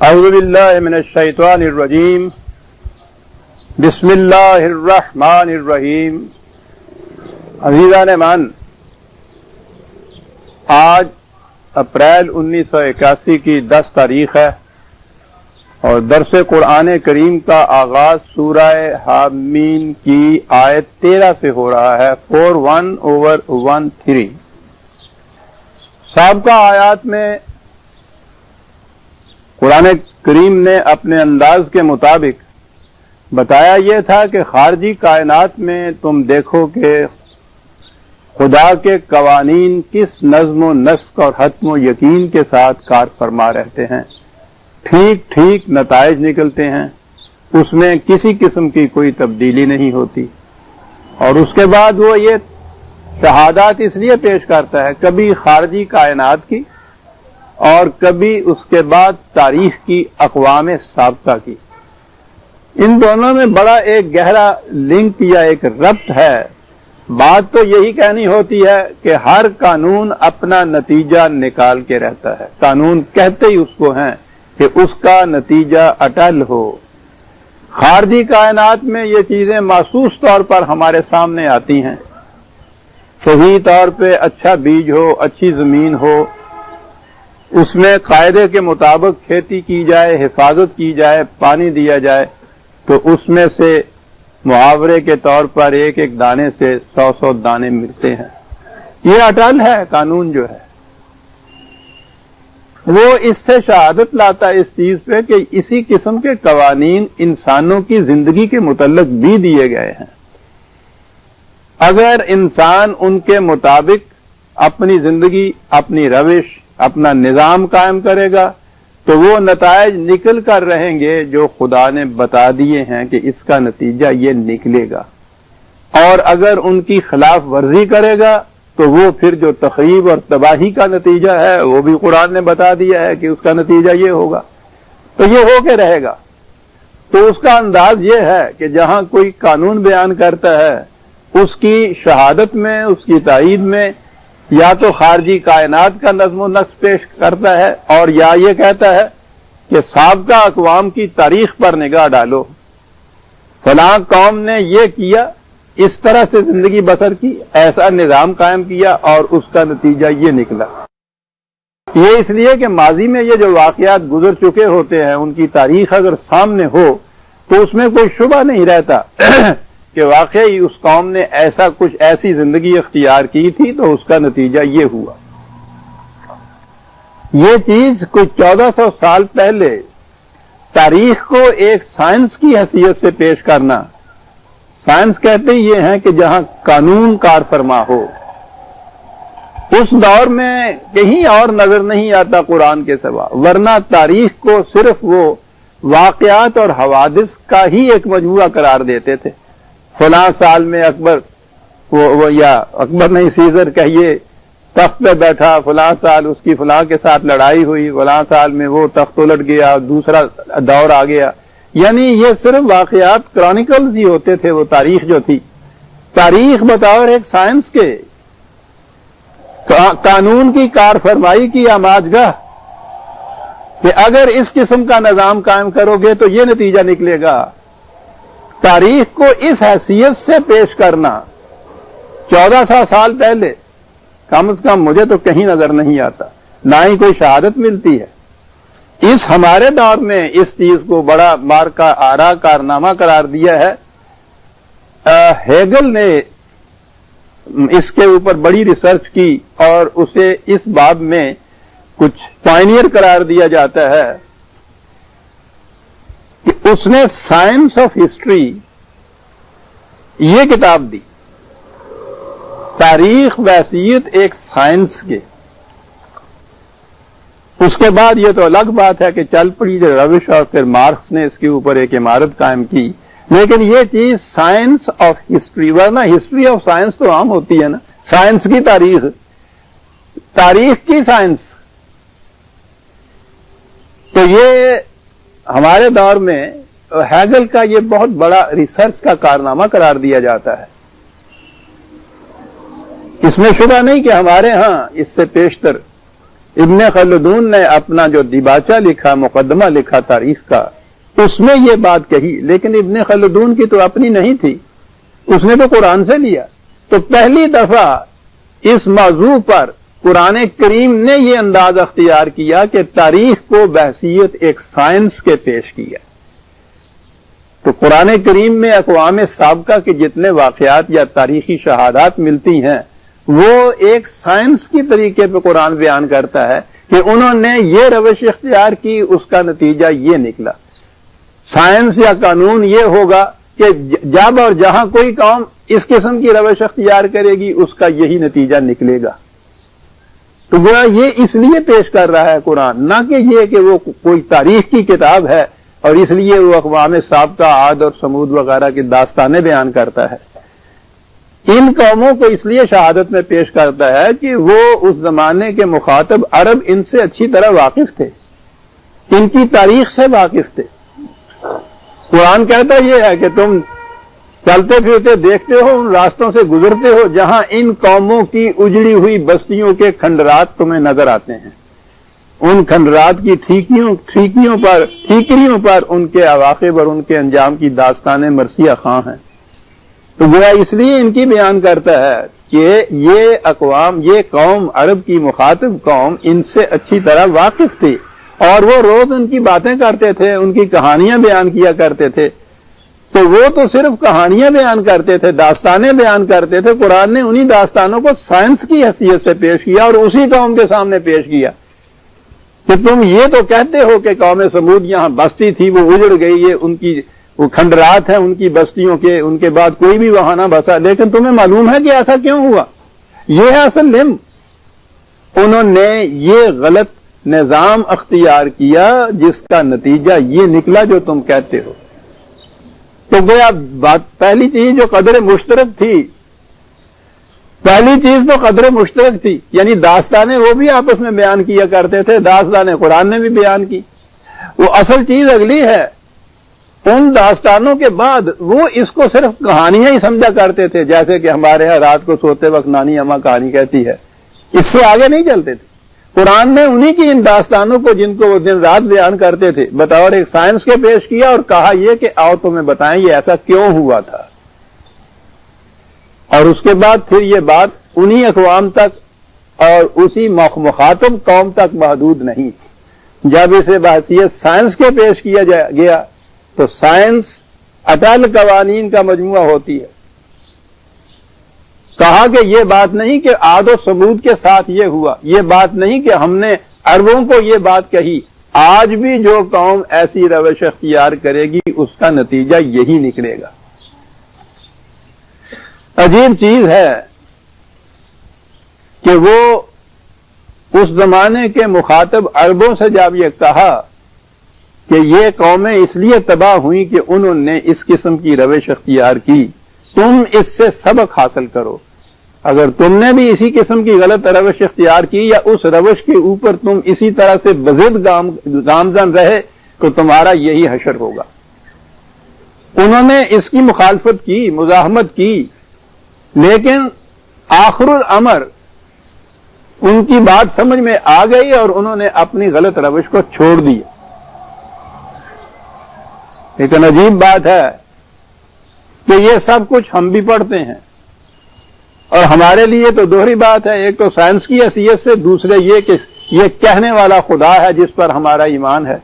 اعوذ باللہ من الشیطان الرجیم بسم اللہ الرحمن الرحیم۔ عزیزان مان، آج اپریل 1981 کی 10 تاریخ ہے اور درس قرآن کریم کا آغاز سورہ حامیم کی آیت 13 سے ہو رہا ہے، 41/13۔ سابقہ آیات میں قرآن کریم نے اپنے انداز کے مطابق بتایا یہ تھا کہ خارجی کائنات میں تم دیکھو کہ خدا کے قوانین کس نظم و نسق اور حتم و یقین کے ساتھ کار فرما رہتے ہیں، ٹھیک ٹھیک نتائج نکلتے ہیں، اس میں کسی قسم کی کوئی تبدیلی نہیں ہوتی۔ اور اس کے بعد وہ یہ شہادات اس لیے پیش کرتا ہے، کبھی خارجی کائنات کی اور کبھی اس کے بعد تاریخ کی اقوام سابقہ کی۔ ان دونوں میں بڑا ایک گہرا لنک یا ایک ربط ہے۔ بات تو یہی کہنی ہوتی ہے کہ ہر قانون اپنا نتیجہ نکال کے رہتا ہے، قانون کہتے ہی اس کو ہیں کہ اس کا نتیجہ اٹل ہو۔ خارجی کائنات میں یہ چیزیں محسوس طور پر ہمارے سامنے آتی ہیں، صحیح طور پہ اچھا بیج ہو، اچھی زمین ہو، اس میں قاعدے کے مطابق کھیتی کی جائے، حفاظت کی جائے، پانی دیا جائے، تو اس میں سے محاورے کے طور پر ایک ایک دانے سے 100 دانے ملتے ہیں۔ یہ اٹل ہے قانون جو ہے، وہ اس سے شہادت لاتا ہے اس چیز پہ کہ اسی قسم کے قوانین انسانوں کی زندگی کے متعلق بھی دیے گئے ہیں۔ اگر انسان ان کے مطابق اپنی زندگی، اپنی روش، اپنا نظام قائم کرے گا تو وہ نتائج نکل کر رہیں گے جو خدا نے بتا دیے ہیں کہ اس کا نتیجہ یہ نکلے گا۔ اور اگر ان کی خلاف ورزی کرے گا تو وہ پھر جو تخریب اور تباہی کا نتیجہ ہے وہ بھی قرآن نے بتا دیا ہے کہ اس کا نتیجہ یہ ہوگا، تو یہ ہو کے رہے گا۔ تو اس کا انداز یہ ہے کہ جہاں کوئی قانون بیان کرتا ہے اس کی شہادت میں، اس کی تائید میں یا تو خارجی کائنات کا نظم و نسق پیش کرتا ہے اور یا یہ کہتا ہے کہ سابقہ اقوام کی تاریخ پر نگاہ ڈالو، فلاں قوم نے یہ کیا، اس طرح سے زندگی بسر کی، ایسا نظام قائم کیا اور اس کا نتیجہ یہ نکلا۔ یہ اس لیے کہ ماضی میں یہ جو واقعات گزر چکے ہوتے ہیں ان کی تاریخ اگر سامنے ہو تو اس میں کوئی شبہ نہیں رہتا کہ واقعی اس قوم نے ایسا کچھ، ایسی زندگی اختیار کی تھی تو اس کا نتیجہ یہ ہوا۔ یہ چیز کچھ 1400 سال پہلے تاریخ کو ایک سائنس کی حیثیت سے پیش کرنا، سائنس کہتے یہ ہیں کہ جہاں قانون کار فرما ہو، اس دور میں کہیں اور نظر نہیں آتا قرآن کے سوا، ورنہ تاریخ کو صرف وہ واقعات اور حوادث کا ہی ایک مجموعہ قرار دیتے تھے۔ فلاں سال میں اکبر یا اکبر نہیں، سیزر کہیے، تخت پہ بیٹھا، فلاں سال اس کی فلاں کے ساتھ لڑائی ہوئی، فلاں سال میں وہ تخت الٹ گیا، دوسرا دور آ گیا۔ یعنی یہ صرف واقعات کرونیکلز ہی ہوتے تھے۔ وہ تاریخ جو تھی، تاریخ بطور ایک سائنس کے قانون کی کار فرمائی کی آماجگاہ کہ اگر اس قسم کا نظام قائم کرو گے تو یہ نتیجہ نکلے گا۔ تاریخ کو اس حیثیت سے پیش کرنا 1400 سال پہلے کم از کم مجھے تو کہیں نظر نہیں آتا، نہ ہی کوئی شہادت ملتی ہے۔ اس ہمارے دور میں اس چیز کو بڑا مارکا آرا کارنامہ قرار دیا ہے۔ ہیگل نے اس کے اوپر بڑی ریسرچ کی اور اسے اس باب میں کچھ پائنیئر قرار دیا جاتا ہے کہ اس نے سائنس آف ہسٹری یہ کتاب دی، تاریخ وحثیت ایک سائنس کے۔ اس کے بعد یہ تو الگ بات ہے کہ چل پڑی جو روش اور پھر مارکس نے اس کے اوپر ایک عمارت قائم کی، لیکن یہ چیز سائنس آف ہسٹری، ورنہ ہسٹری آف سائنس تو عام ہوتی ہے نا، سائنس کی تاریخ، تاریخ کی سائنس۔ تو یہ ہمارے دور میں ہیگل کا یہ بہت بڑا ریسرچ کا کارنامہ قرار دیا جاتا ہے۔ اس میں شبہ نہیں کہ ہمارے ہاں اس سے پیشتر ابن خلدون نے اپنا جو دیباچہ لکھا، مقدمہ لکھا تاریخ کا، اس میں یہ بات کہی، لیکن ابن خلدون کی تو اپنی نہیں تھی، اس نے تو قرآن سے لیا۔ تو پہلی دفعہ اس موضوع پر قرآن کریم نے یہ انداز اختیار کیا کہ تاریخ کو بحیثیت ایک سائنس کے پیش کیا۔ تو قرآن کریم میں اقوام سابقہ کے جتنے واقعات یا تاریخی شہادات ملتی ہیں وہ ایک سائنس کی طریقے پہ قرآن بیان کرتا ہے کہ انہوں نے یہ روش اختیار کی، اس کا نتیجہ یہ نکلا۔ سائنس یا قانون یہ ہوگا کہ جب اور جہاں کوئی قوم اس قسم کی روش اختیار کرے گی اس کا یہی نتیجہ نکلے گا۔ تو گویا یہ اس لیے پیش کر رہا ہے قرآن، نہ کہ یہ کہ وہ کوئی تاریخ کی کتاب ہے اور اس لیے وہ اقوام سابقہ عاد اور سمود وغیرہ کی داستانیں بیان کرتا ہے۔ ان قوموں کو اس لیے شہادت میں پیش کرتا ہے کہ وہ اس زمانے کے مخاطب عرب ان سے اچھی طرح واقف تھے، ان کی تاریخ سے واقف تھے۔ قرآن کہتا یہ ہے کہ تم چلتے پھرتے دیکھتے ہو، ان راستوں سے گزرتے ہو جہاں ان قوموں کی اجڑی ہوئی بستیوں کے کھنڈرات تمہیں نظر آتے ہیں، ان کھنڈرات کی ٹھیکریوں پر ان کے عواقب اور ان کے انجام کی داستانیں مرثیہ خواں ہیں۔ تو گویا اس لیے ان کی بیان کرتا ہے کہ یہ اقوام، یہ قوم، عرب کی مخاطب قوم ان سے اچھی طرح واقف تھی اور وہ روز ان کی باتیں کرتے تھے، ان کی کہانیاں بیان کیا کرتے تھے۔ تو وہ تو صرف کہانیاں بیان کرتے تھے، داستانیں بیان کرتے تھے، قرآن نے انہی داستانوں کو سائنس کی حیثیت سے پیش کیا اور اسی قوم کے سامنے پیش کیا کہ تم یہ تو کہتے ہو کہ قوم سمود یہاں بستی تھی، وہ اجڑ گئی، یہ ان کی وہ کھنڈرات ہیں ان کی بستیوں کے، ان کے بعد کوئی بھی وہاں نہ بسا، لیکن تمہیں معلوم ہے کہ ایسا کیوں ہوا؟ یہ ہے اصل علم۔ انہوں نے یہ غلط نظام اختیار کیا جس کا نتیجہ یہ نکلا جو تم کہتے ہو۔ تو گویا بات پہلی چیز جو قدر مشترک تھی، پہلی چیز تو قدر مشترک تھی، یعنی داستانیں وہ بھی آپس میں بیان کیا کرتے تھے، داستانیں قرآن نے بھی بیان کی۔ وہ اصل چیز اگلی ہے، ان داستانوں کے بعد وہ اس کو صرف کہانیاں ہی سمجھا کرتے تھے، جیسے کہ ہمارے ہاں رات کو سوتے وقت نانی اماں کہانی کہتی ہے، اس سے آگے نہیں چلتے تھے۔ قرآن نے انہی کی ان داستانوں کو جن کو وہ دن رات بیان کرتے تھے بطور ایک سائنس کے پیش کیا اور کہا یہ کہ آؤ تمہیں بتائیں یہ ایسا کیوں ہوا تھا۔ اور اس کے بعد پھر یہ بات انہی اقوام تک اور اسی مخاطب قوم تک محدود نہیں، جب اسے بحیثیت سائنس کے پیش کیا گیا تو سائنس اٹل قوانین کا مجموعہ ہوتی ہے۔ کہا کہ یہ بات نہیں کہ عاد و سمود کے ساتھ یہ ہوا، یہ بات نہیں کہ ہم نے عربوں کو یہ بات کہی، آج بھی جو قوم ایسی روش اختیار کرے گی اس کا نتیجہ یہی نکلے گا۔ عجیب چیز ہے کہ وہ اس زمانے کے مخاطب عربوں سے جب یہ کہا کہ یہ قومیں اس لیے تباہ ہوئیں کہ انہوں نے اس قسم کی روش اختیار کی، تم اس سے سبق حاصل کرو، اگر تم نے بھی اسی قسم کی غلط روش اختیار کی یا اس روش کے اوپر تم اسی طرح سے بضد گامزن رہے تو تمہارا یہی حشر ہوگا۔ انہوں نے اس کی مخالفت کی، مزاحمت کی، لیکن آخر الامر ان کی بات سمجھ میں آ گئی اور انہوں نے اپنی غلط روش کو چھوڑ دیا۔ لیکن عجیب بات ہے کہ یہ سب کچھ ہم بھی پڑھتے ہیں اور ہمارے لیے تو دوہری بات ہے، ایک تو سائنس کی حیثیت سے، دوسرے یہ کہ یہ کہنے والا خدا ہے جس پر ہمارا ایمان ہے،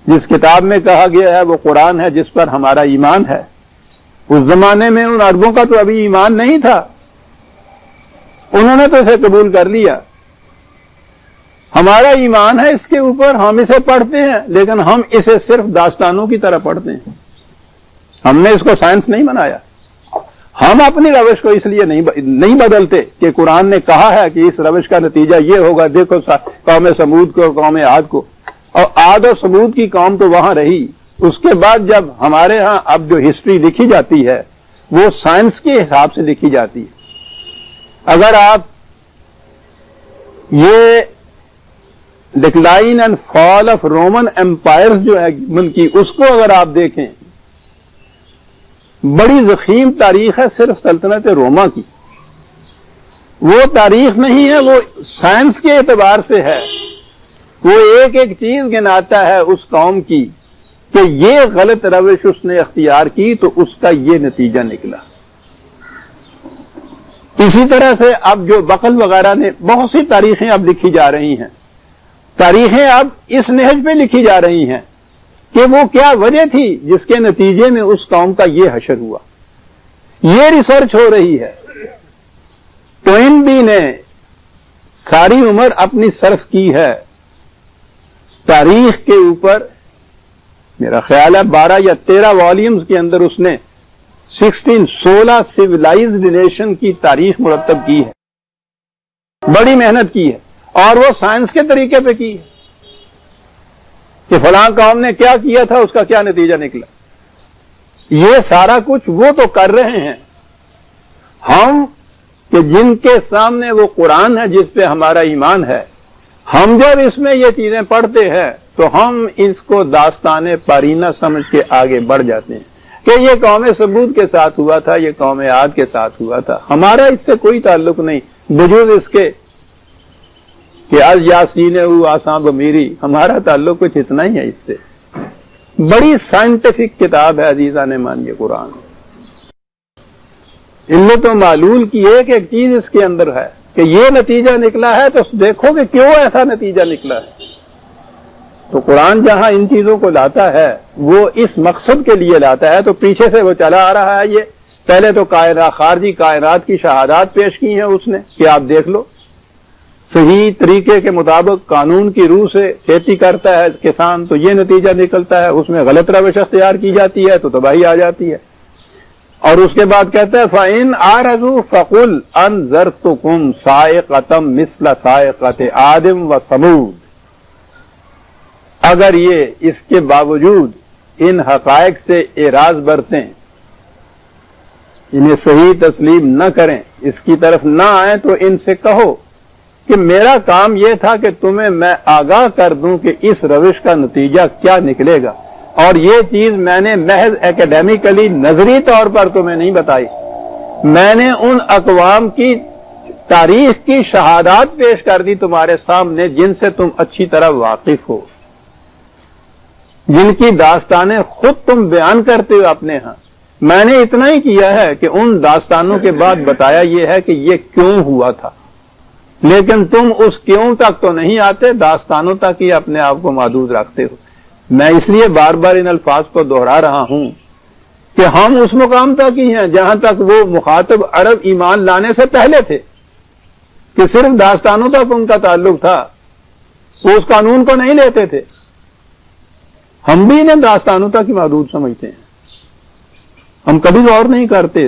جس کتاب میں کہا گیا ہے وہ قرآن ہے جس پر ہمارا ایمان ہے۔ اس زمانے میں ان عربوں کا تو ابھی ایمان نہیں تھا، انہوں نے تو اسے قبول کر لیا۔ ہمارا ایمان ہے اس کے اوپر، ہم اسے پڑھتے ہیں لیکن ہم اسے صرف داستانوں کی طرح پڑھتے ہیں، ہم نے اس کو سائنس نہیں بنایا۔ ہم اپنی روش کو اس لیے نہیں بدلتے کہ قرآن نے کہا ہے کہ اس روش کا نتیجہ یہ ہوگا، دیکھو قوم سمود کو، قوم عاد کو، اور عاد اور سمود کی قوم تو وہاں رہی۔ اس کے بعد جب ہمارے ہاں اب جو ہسٹری لکھی جاتی ہے وہ سائنس کے حساب سے لکھی جاتی ہے۔ اگر آپ یہ decline and fall of Roman empire جو ہے من کی، اس کو اگر آپ دیکھیں، بڑی ضخیم تاریخ ہے صرف سلطنت روما کی، وہ تاریخ نہیں ہے، وہ سائنس کے اعتبار سے ہے وہ ایک ایک چیز گناتا ہے اس قوم کی کہ یہ غلط روش اس نے اختیار کی تو اس کا یہ نتیجہ نکلا۔ اسی طرح سے اب جو بقل وغیرہ نے بہت سی تاریخیں اب لکھی جا رہی ہیں، تاریخیں اب اس نہج پہ لکھی جا رہی ہیں کہ وہ کیا وجہ تھی جس کے نتیجے میں اس قوم کا یہ حشر ہوا۔ یہ ریسرچ ہو رہی ہے۔ ٹوئنبی نے ساری عمر اپنی صرف کی ہے تاریخ کے اوپر، میرا خیال ہے 12 یا 13 والیومز کے اندر اس نے 16 سویلائزڈ نیشن کی تاریخ مرتب کی ہے، بڑی محنت کی ہے، اور وہ سائنس کے طریقے پہ کی ہے کہ فلاں قوم نے کیا کیا تھا، اس کا کیا نتیجہ نکلا۔ یہ سارا کچھ وہ تو کر رہے ہیں، ہم کہ جن کے سامنے وہ قرآن ہے جس پہ ہمارا ایمان ہے، ہم جب اس میں یہ چیزیں پڑھتے ہیں تو ہم اس کو داستان پارینہ سمجھ کے آگے بڑھ جاتے ہیں کہ یہ قوم ثمود کے ساتھ ہوا تھا، یہ قوم عاد کے ساتھ ہوا تھا، ہمارا اس سے کوئی تعلق نہیں، بجوز اس کے کہ از یاسین آساں بمیری، ہمارا تعلق کچھ اتنا ہی ہے اس سے۔ بڑی سائنٹیفک کتاب ہے عزیزان مان یہ قرآن، علت و معلول کی ایک ایک چیز اس کے اندر ہے کہ یہ نتیجہ نکلا ہے تو دیکھو کہ کیوں ایسا نتیجہ نکلا ہے۔ تو قرآن جہاں ان چیزوں کو لاتا ہے وہ اس مقصد کے لیے لاتا ہے، تو پیچھے سے وہ چلا آ رہا ہے۔ یہ پہلے تو خارجی کائنات کی شہادات پیش کی ہیں اس نے کہ آپ دیکھ لو، صحیح طریقے کے مطابق قانون کی روح سے کھیتی کرتا ہے کسان تو یہ نتیجہ نکلتا ہے، اس میں غلط روش اختیار کی جاتی ہے تو تباہی آ جاتی ہے۔ اور اس کے بعد کہتا ہے فَإِنْ أَعْرَضُوا فَقُلْ أَنذَرْتُكُمْ صَاعِقَةً مِثْلَ صَاعِقَةِ عَادٍ وَثَمُودَ۔ اگر یہ اس کے باوجود ان حقائق سے اعراض برتیں، انہیں صحیح تسلیم نہ کریں، اس کی طرف نہ آئیں، تو ان سے کہو کہ میرا کام یہ تھا کہ تمہیں میں آگاہ کر دوں کہ اس روش کا نتیجہ کیا نکلے گا، اور یہ چیز میں نے محض اکیڈیمیکلی نظری طور پر تمہیں نہیں بتائی، میں نے ان اقوام کی تاریخ کی شہادات پیش کر دی تمہارے سامنے جن سے تم اچھی طرح واقف ہو، جن کی داستانیں خود تم بیان کرتے ہو اپنے ہاں۔ میں نے اتنا ہی کیا ہے کہ ان داستانوں کے بعد بتایا یہ ہے کہ یہ کیوں ہوا تھا، لیکن تم اس کیوں تک تو نہیں آتے، داستانوں تک ہی اپنے آپ کو محدود رکھتے ہو۔ میں اس لیے بار بار ان الفاظ کو دہرا رہا ہوں کہ ہم اس مقام تک ہی ہیں جہاں تک وہ مخاطب عرب ایمان لانے سے پہلے تھے، کہ صرف داستانوں تک ان کا تعلق تھا، وہ اس قانون کو نہیں لیتے تھے۔ ہم بھی انہیں داستانوں تک ہی محدود سمجھتے ہیں، ہم کبھی غور نہیں کرتے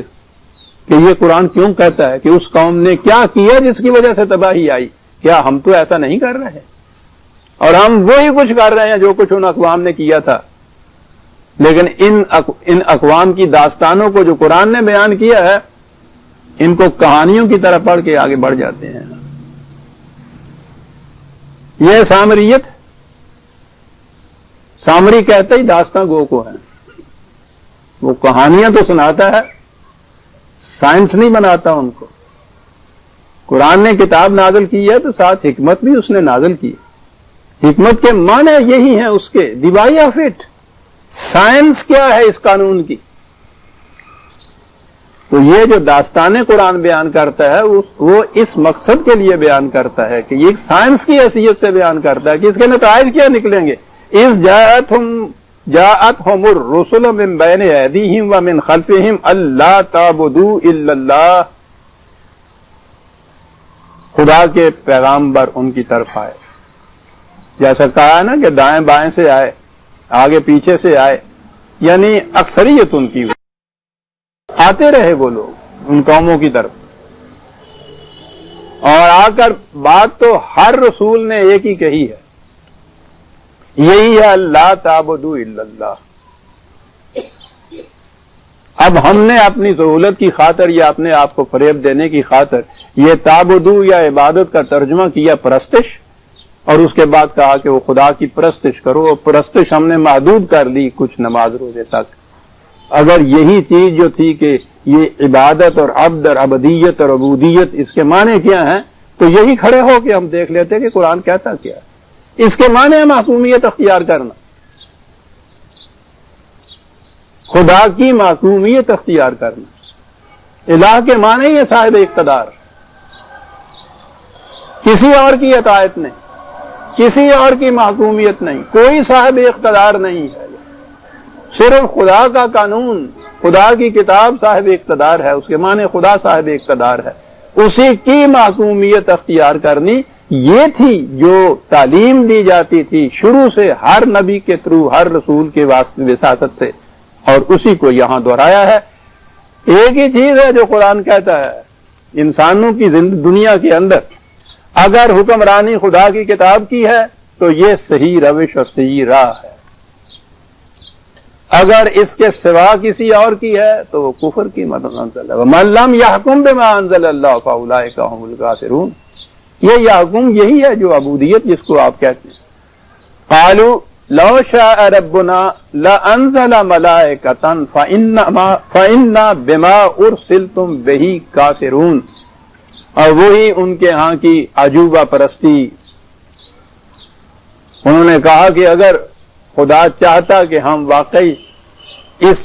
کہ یہ قرآن کیوں کہتا ہے کہ اس قوم نے کیا کیا جس کی وجہ سے تباہی آئی۔ کیا ہم تو ایسا نہیں کر رہے، اور ہم وہی کچھ کر رہے ہیں جو کچھ ان اقوام نے کیا تھا، لیکن ان اقوام کی داستانوں کو جو قرآن نے بیان کیا ہے، ان کو کہانیوں کی طرح پڑھ کے آگے بڑھ جاتے ہیں۔ یہ سامریت، سامری کہتے ہی داستان گو کو ہے، وہ کہانیاں تو سناتا ہے، سائنس نہیں بناتا ان کو۔ قرآن نے کتاب نازل کی ہے تو ساتھ حکمت بھی اس نے نازل کی۔ حکمت کے معنی یہی ہیں اس کے، دی وائی آف اٹ، سائنس کیا ہے اس قانون کی۔ تو یہ جو داستانیں قرآن بیان کرتا ہے وہ اس مقصد کے لیے بیان کرتا ہے کہ یہ ایک سائنس کی حیثیت سے بیان کرتا ہے کہ اس کے نتائج کیا نکلیں گے۔ اذ جاءتهم الرسل من بین ایدیہم ومن خلفہم الا تعبدوا الا اللہ، خدا کے پیغامبر ان کی طرف آئے، جیسا کہا نا کہ دائیں بائیں سے آئے، آگے پیچھے سے آئے، یعنی اکثریت ان کی آتے رہے وہ لوگ ان قوموں کی طرف، اور آ کر بات تو ہر رسول نے ایک ہی کہی ہے، یہی ہے اللہ تعبدوا الا اللہ۔ اب ہم نے اپنی سہولت کی خاطر یا اپنے آپ کو فریب دینے کی خاطر یہ تعبدو یا عبادت کا ترجمہ کیا پرستش، اور اس کے بعد کہا کہ وہ خدا کی پرستش کرو، اور پرستش ہم نے محدود کر لی کچھ نماز روزے تک۔ اگر یہی چیز جو تھی کہ یہ عبادت اور عبد اور عبدیت اور عبودیت اس کے معنی کیا ہیں، تو یہی کھڑے ہو کہ ہم دیکھ لیتے کہ قرآن کہتا کیا ہے۔ اس کے معنی ہے معصومیت اختیار کرنا، خدا کی معصومیت اختیار کرنا۔ الہ کے معنی ہی ہے صاحب اقتدار، کسی اور کی اطاعت نہیں، کسی اور کی معصومیت نہیں، کوئی صاحب اقتدار نہیں ہے، صرف خدا کا قانون، خدا کی کتاب صاحب اقتدار ہے، اس کے معنی خدا صاحب اقتدار ہے، اسی کی معصومیت اختیار کرنی، یہ تھی جو تعلیم دی جاتی تھی شروع سے ہر نبی کے تھرو، ہر رسول کے وساطت سے، اور اسی کو یہاں دہرایا ہے۔ ایک ہی چیز ہے جو قرآن کہتا ہے، انسانوں کی دنیا کے اندر اگر حکمرانی خدا کی کتاب کی ہے تو یہ صحیح روش اور صحیح راہ ہے، اگر اس کے سوا کسی اور کی ہے تو وہ کفر کی منزل ہے۔ وَمَن لَّمْ يَحْكُم بِمَا أَنزَلَ اللَّهُ فَأُولَٰئِكَ هُمُ الْكَافِرُونَ، یہ یحکم یہی ہے جو عبودیت جس کو آپ کہتے ہیں۔ قالوا لو شاء ربنا لأنزل ملائکۃ فإنا بما ارسلتم بہ کافرون، اور وہی ان کے ہاں کی عجوبہ پرستی، انہوں نے کہا کہ اگر خدا چاہتا کہ ہم واقعی اس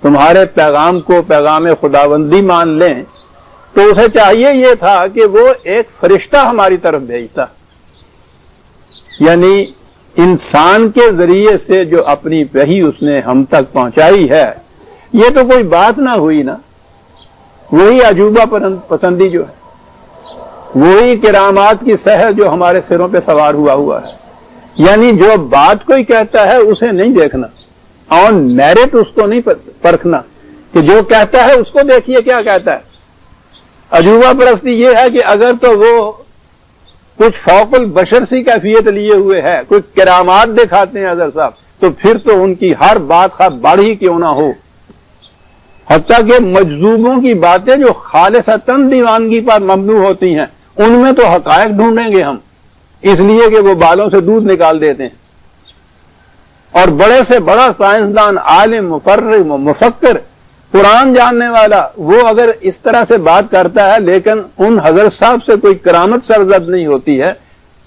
تمہارے پیغام کو پیغام خداوندی مان لیں تو اسے چاہیے یہ تھا کہ وہ ایک فرشتہ ہماری طرف بھیجتا، یعنی انسان کے ذریعے سے جو اپنی وحی اس نے ہم تک پہنچائی ہے، یہ تو کوئی بات نہ ہوئی نا، وہی عجوبہ پسندی جو ہے، وہی کرامات کی سحر جو ہمارے سروں پہ سوار ہوا ہے، یعنی جو بات کوئی کہتا ہے اسے نہیں دیکھنا، آن میرٹ اس کو نہیں پرکھنا کہ جو کہتا ہے اس کو دیکھیے کیا کہتا ہے۔ عجوبہ پرستی یہ ہے کہ اگر تو وہ کچھ فوق البشر سی کیفیت لیے ہوئے ہے، کچھ کرامات دکھاتے ہیں اظہر صاحب، تو پھر تو ان کی ہر بات خواہ بڑھ ہی کیوں نہ ہو، حتیٰ کہ مجذوبوں کی باتیں جو خالصتاً دیوانگی پر مبنی ہوتی ہیں ان میں تو حقائق ڈھونڈیں گے ہم، اس لیے کہ وہ بالوں سے دودھ نکال دیتے ہیں۔ اور بڑے سے بڑا سائنسدان، عالم، مفرر، مفکر، قرآن جاننے والا، وہ اگر اس طرح سے بات کرتا ہے لیکن ان حضرت صاحب سے کوئی کرامت سرزد نہیں ہوتی ہے،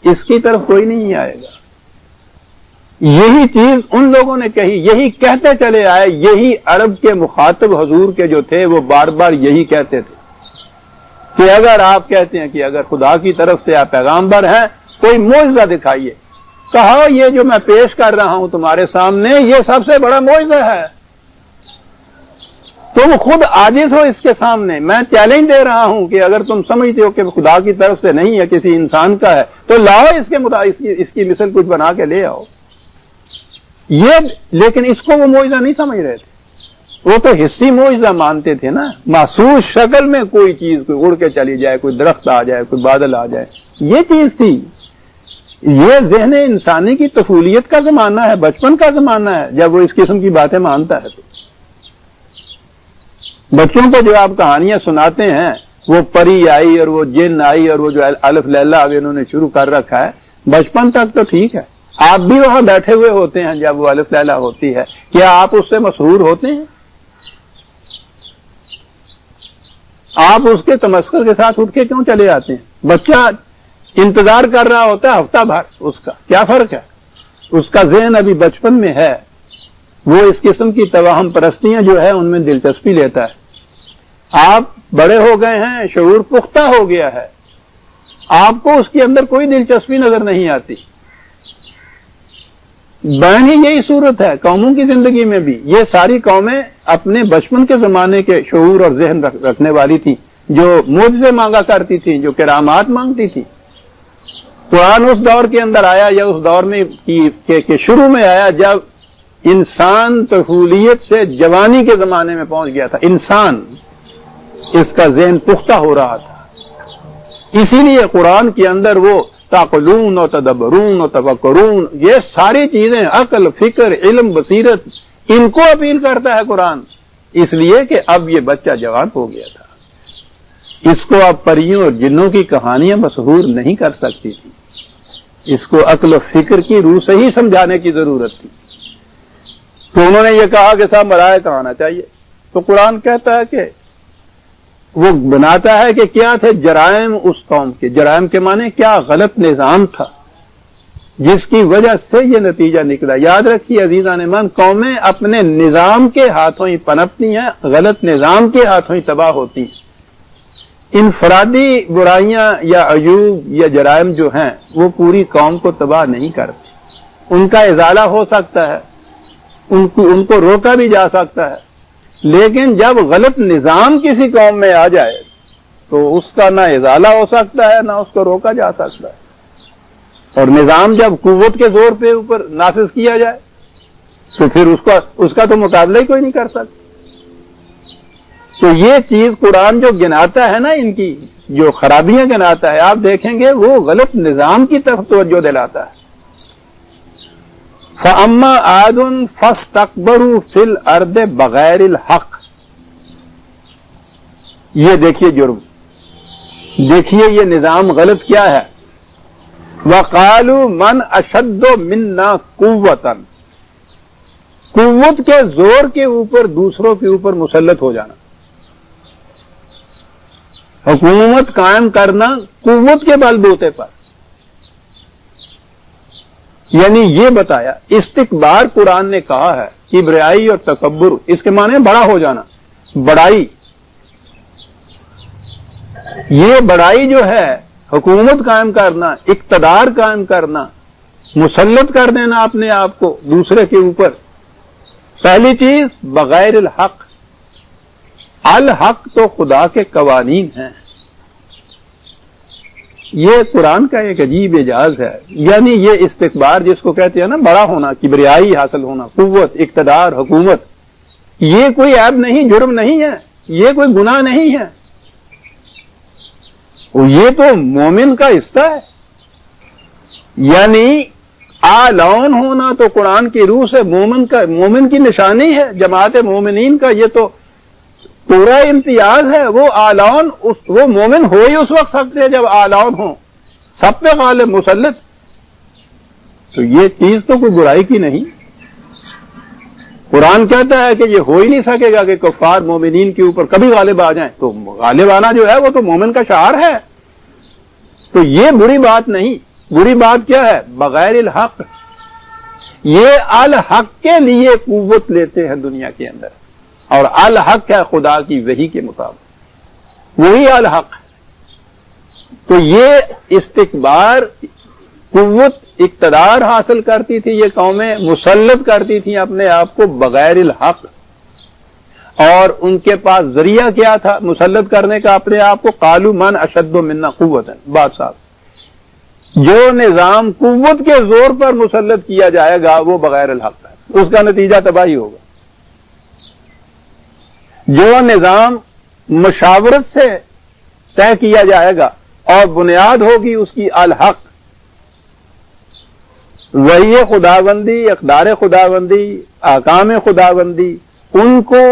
اس کی طرف کوئی نہیں آئے گا۔ یہی چیز ان لوگوں نے کہی، یہی کہتے چلے آئے، یہی عرب کے مخاطب حضور کے جو تھے وہ بار بار یہی کہتے تھے کہ اگر آپ کہتے ہیں کہ اگر خدا کی طرف سے آپ پیغامبر ہیں کوئی معجزہ دکھائیے، کہا یہ جو میں پیش کر رہا ہوں تمہارے سامنے یہ سب سے بڑا معجزہ ہے، تم خود عاجز ہو اس کے سامنے، میں چیلنج دے رہا ہوں کہ اگر تم سمجھتے ہو کہ خدا کی طرف سے نہیں ہے کسی انسان کا ہے تو لاؤ اس کی مثل کچھ بنا کے لے آؤ۔ یہ لیکن اس کو وہ معجزہ نہیں سمجھ رہے تھے، وہ تو حصی معجزہ مانتے تھے نا، محسوس شکل میں کوئی چیز کوئی اڑ کے چلی جائے، کوئی درخت آ جائے، کوئی بادل آ جائے، یہ چیز تھی۔ یہ ذہن انسانی کی طفولیت کا زمانہ ہے، بچپن کا زمانہ ہے، جب وہ اس قسم کی باتیں مانتا ہے تو بچوں کو جو آپ کہانیاں سناتے ہیں وہ پری آئی اور وہ جن آئی اور وہ جو الف لیلہ ابھی انہوں نے شروع کر رکھا ہے، بچپن تک تو ٹھیک ہے، آپ بھی وہاں بیٹھے ہوئے ہوتے ہیں جب وہ الف لیلہ ہوتی ہے، کیا آپ اس سے مسحور ہوتے ہیں؟ آپ اس کے تمسخر کے ساتھ اٹھ کے کیوں چلے آتے ہیں؟ بچہ انتظار کر رہا ہوتا ہے ہفتہ بھر، اس کا کیا فرق ہے؟ اس کا ذہن ابھی بچپن میں ہے، وہ اس قسم کی توہم پرستیاں جو ہے ان میں دلچسپی لیتا ہے۔ آپ بڑے ہو گئے ہیں، شعور پختہ ہو گیا ہے، آپ کو اس کے اندر کوئی دلچسپی نظر نہیں آتی۔ بہن ہی یہی صورت ہے قوموں کی زندگی میں بھی، یہ ساری قومیں اپنے بچپن کے زمانے کے شعور اور ذہن رکھنے والی تھی، جو معجزے مانگا کرتی تھی، جو کرامات مانگتی تھی۔ قرآن اس دور کے اندر آیا یا اس دور میں کہ شروع میں آیا جب انسان طفولیت سے جوانی کے زمانے میں پہنچ گیا تھا، انسان اس کا ذہن پختہ ہو رہا تھا، اسی لیے قرآن کے اندر وہ تعقلون و تدبرون و تفکرون، یہ ساری چیزیں عقل، فکر، علم، بصیرت، ان کو اپیل کرتا ہے قرآن، اس لیے کہ اب یہ بچہ جوان ہو گیا تھا، اس کو اب پریوں اور جنوں کی کہانیاں مسحور نہیں کر سکتی تھی، اس کو عقل و فکر کی روح سے ہی سمجھانے کی ضرورت تھی۔ تو انہوں نے یہ کہا کہ صاحب ملائکہ آنا چاہیے، تو قرآن کہتا ہے کہ وہ بناتا ہے کہ کیا تھے جرائم اس قوم کے، جرائم کے معنی کیا غلط نظام تھا، جس کی وجہ سے یہ نتیجہ نکلا. یاد رکھیے عزیزان من، قومیں اپنے نظام کے ہاتھوں ہی پنپتی ہیں، غلط نظام کے ہاتھوں ہی تباہ ہوتی ہیں. انفرادی برائیاں یا عیوب یا جرائم جو ہیں وہ پوری قوم کو تباہ نہیں کرتی. ان کا ازالہ ہو سکتا ہے، ان کو روکا بھی جا سکتا ہے، لیکن جب غلط نظام کسی قوم میں آ جائے تو اس کا نہ ازالہ ہو سکتا ہے نہ اس کو روکا جا سکتا ہے. اور نظام جب قوت کے زور پہ اوپر نافذ کیا جائے تو پھر اس کا تو مقابلہ ہی کوئی نہیں کر سکتا. تو یہ چیز قرآن جو گناتا ہے نا، ان کی جو خرابیاں گناتا ہے، آپ دیکھیں گے وہ غلط نظام کی طرف توجہ دلاتا ہے. فَأَمَّا عَادٌ فَاسْتَكْبَرُوا فِي الْأَرْضِ بَغَيْرِ الْحَقِّ. یہ دیکھیے جرم، دیکھیے یہ نظام غلط کیا ہے. وَقَالُوا مَنْ أَشَدُّ مِنَّا قُوَّةً. قوت کے زور کے اوپر دوسروں کے اوپر مسلط ہو جانا، حکومت قائم کرنا قوت کے بل بوتے پر. یعنی یہ بتایا استکبار قرآن نے کہا ہے، کبریائی اور تکبر، اس کے معنی بڑا ہو جانا، بڑائی. یہ بڑائی جو ہے حکومت قائم کرنا، اقتدار قائم کرنا، مسلط کر دینا اپنے آپ کو دوسرے کے اوپر. پہلی چیز بغیر الحق. الحق تو خدا کے قوانین ہیں. یہ قرآن کا ایک عجیب اعجاز ہے. یعنی یہ استکبار جس کو کہتے ہیں نا، بڑا ہونا، کبریائی حاصل ہونا، قوت، اقتدار، حکومت، یہ کوئی عیب نہیں، جرم نہیں ہے، یہ کوئی گناہ نہیں ہے. یہ تو مومن کا حصہ ہے. یعنی آلون ہونا تو قرآن کی روح سے مومن کی نشانی ہے. جماعت مومنین کا یہ تو پورا امتیاز ہے. وہ آلون وہ مومن ہو ہی اس وقت سکتے ہیں جب آلون ہوں، سب پہ غالب مسلط. تو یہ چیز تو کوئی برائی کی نہیں. قرآن کہتا ہے کہ یہ ہو ہی نہیں سکے گا کہ کفار مومنین کے اوپر کبھی غالب آ جائیں. تو غالب آنا جو ہے وہ تو مومن کا شعار ہے. تو یہ بری بات نہیں. بری بات کیا ہے؟ بغیر الحق. یہ الحق کے لیے قوت لیتے ہیں دنیا کے اندر، اور الحق ہے خدا کی وحی کے مطابق، وہی الحق. تو یہ استکبار، قوت، اقتدار حاصل کرتی تھی یہ قومیں، مسلط کرتی تھیں اپنے آپ کو بغیر الحق. اور ان کے پاس ذریعہ کیا تھا مسلط کرنے کا اپنے آپ کو؟ قالوا من اشد منا قوتا. بات صاحب، جو نظام قوت کے زور پر مسلط کیا جائے گا وہ بغیر الحق ہے، اس کا نتیجہ تباہی ہوگا. جو نظام مشاورت سے طے کیا جائے گا اور بنیاد ہوگی اس کی الحق، وحی خداوندی، اقدار خداوندی، احکام خداوندی، ان کو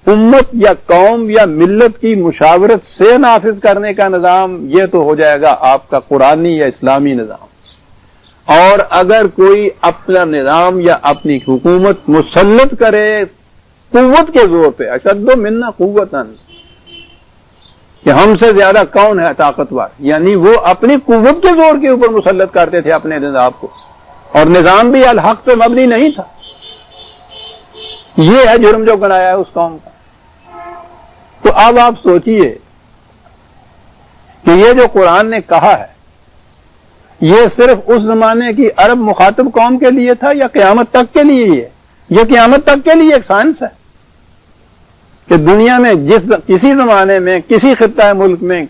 امت یا قوم یا ملت کی مشاورت سے نافذ کرنے کا نظام، یہ تو ہو جائے گا آپ کا قرآنی یا اسلامی نظام. اور اگر کوئی اپنا نظام یا اپنی حکومت مسلط کرے قوت کے زور پہ، اشد منا قوتاً، کہ ہم سے زیادہ کون ہے طاقتور، یعنی وہ اپنی قوت کے زور کے اوپر مسلط کرتے تھے اپنے نظام کو، اور نظام بھی الحق پہ مبنی نہیں تھا. یہ ہے جرم جو گنایا ہے اس قوم کا. تو اب آپ سوچئے کہ یہ جو قرآن نے کہا ہے یہ صرف اس زمانے کی عرب مخاطب قوم کے لیے تھا یا قیامت تک کے لیے؟ یہ قیامت تک کے لیے ایک سائنس ہے کہ دنیا میں کسی زمانے میں، کسی خطہ ملک میں،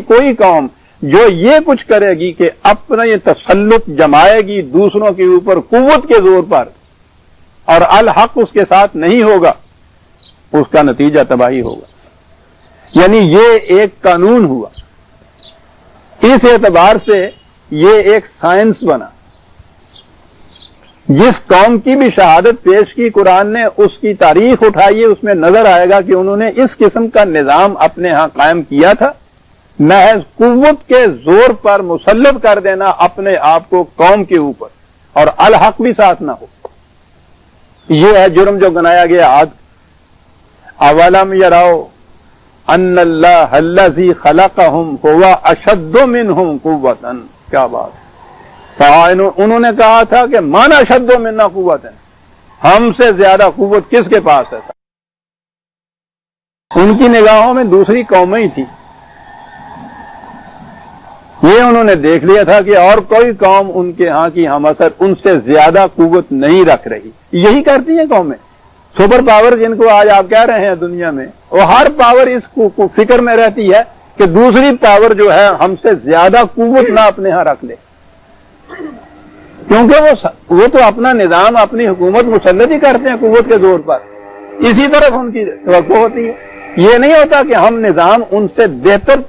کوئی قوم جو یہ کچھ کرے گی کہ اپنا یہ تسلط جمائے گی دوسروں کے اوپر قوت کے زور پر، اور الحق اس کے ساتھ نہیں ہوگا، اس کا نتیجہ تباہی ہوگا. یعنی یہ ایک قانون ہوا. اس اعتبار سے یہ ایک سائنس بنا. جس قوم کی بھی شہادت پیش کی قرآن نے، اس کی تاریخ اٹھائیے، اس میں نظر آئے گا کہ انہوں نے اس قسم کا نظام اپنے ہاں قائم کیا تھا، محض قوت کے زور پر مسلط کر دینا اپنے آپ کو قوم کے اوپر، اور الحق بھی ساتھ نہ ہو. یہ ہے جرم جو گنایا گیا عاد. اولم یراؤ ان اللہ الذی خلقہم ہوا اشد منہم قوۃ. کیا بات! انہوں نے کہا تھا کہ مانا اشد منا قوت ہے، ہم سے زیادہ قوت کس کے پاس ہے؟ ان کی نگاہوں میں دوسری قومیں ہی تھی، یہ انہوں نے دیکھ لیا تھا کہ اور کوئی قوم ان کے ہاں کی ہم اثر ان سے زیادہ قوت نہیں رکھ رہی۔ یہی کرتی ہیں قومیں، سپر پاور جن کو آج آپ کہہ رہے ہیں دنیا میں، وہ ہر پاور اس کو فکر میں رہتی ہے کہ دوسری پاور جو ہے ہم سے زیادہ قوت نہ اپنے ہاں رکھ لے، کیونکہ وہ تو اپنا نظام، اپنی حکومت مسلط ہی کرتے ہیں قوت کے زور پر، اسی طرف ان کی توقع ہوتی ہے۔ یہ نہیں ہوتا کہ ہم نظام ان سے بہتر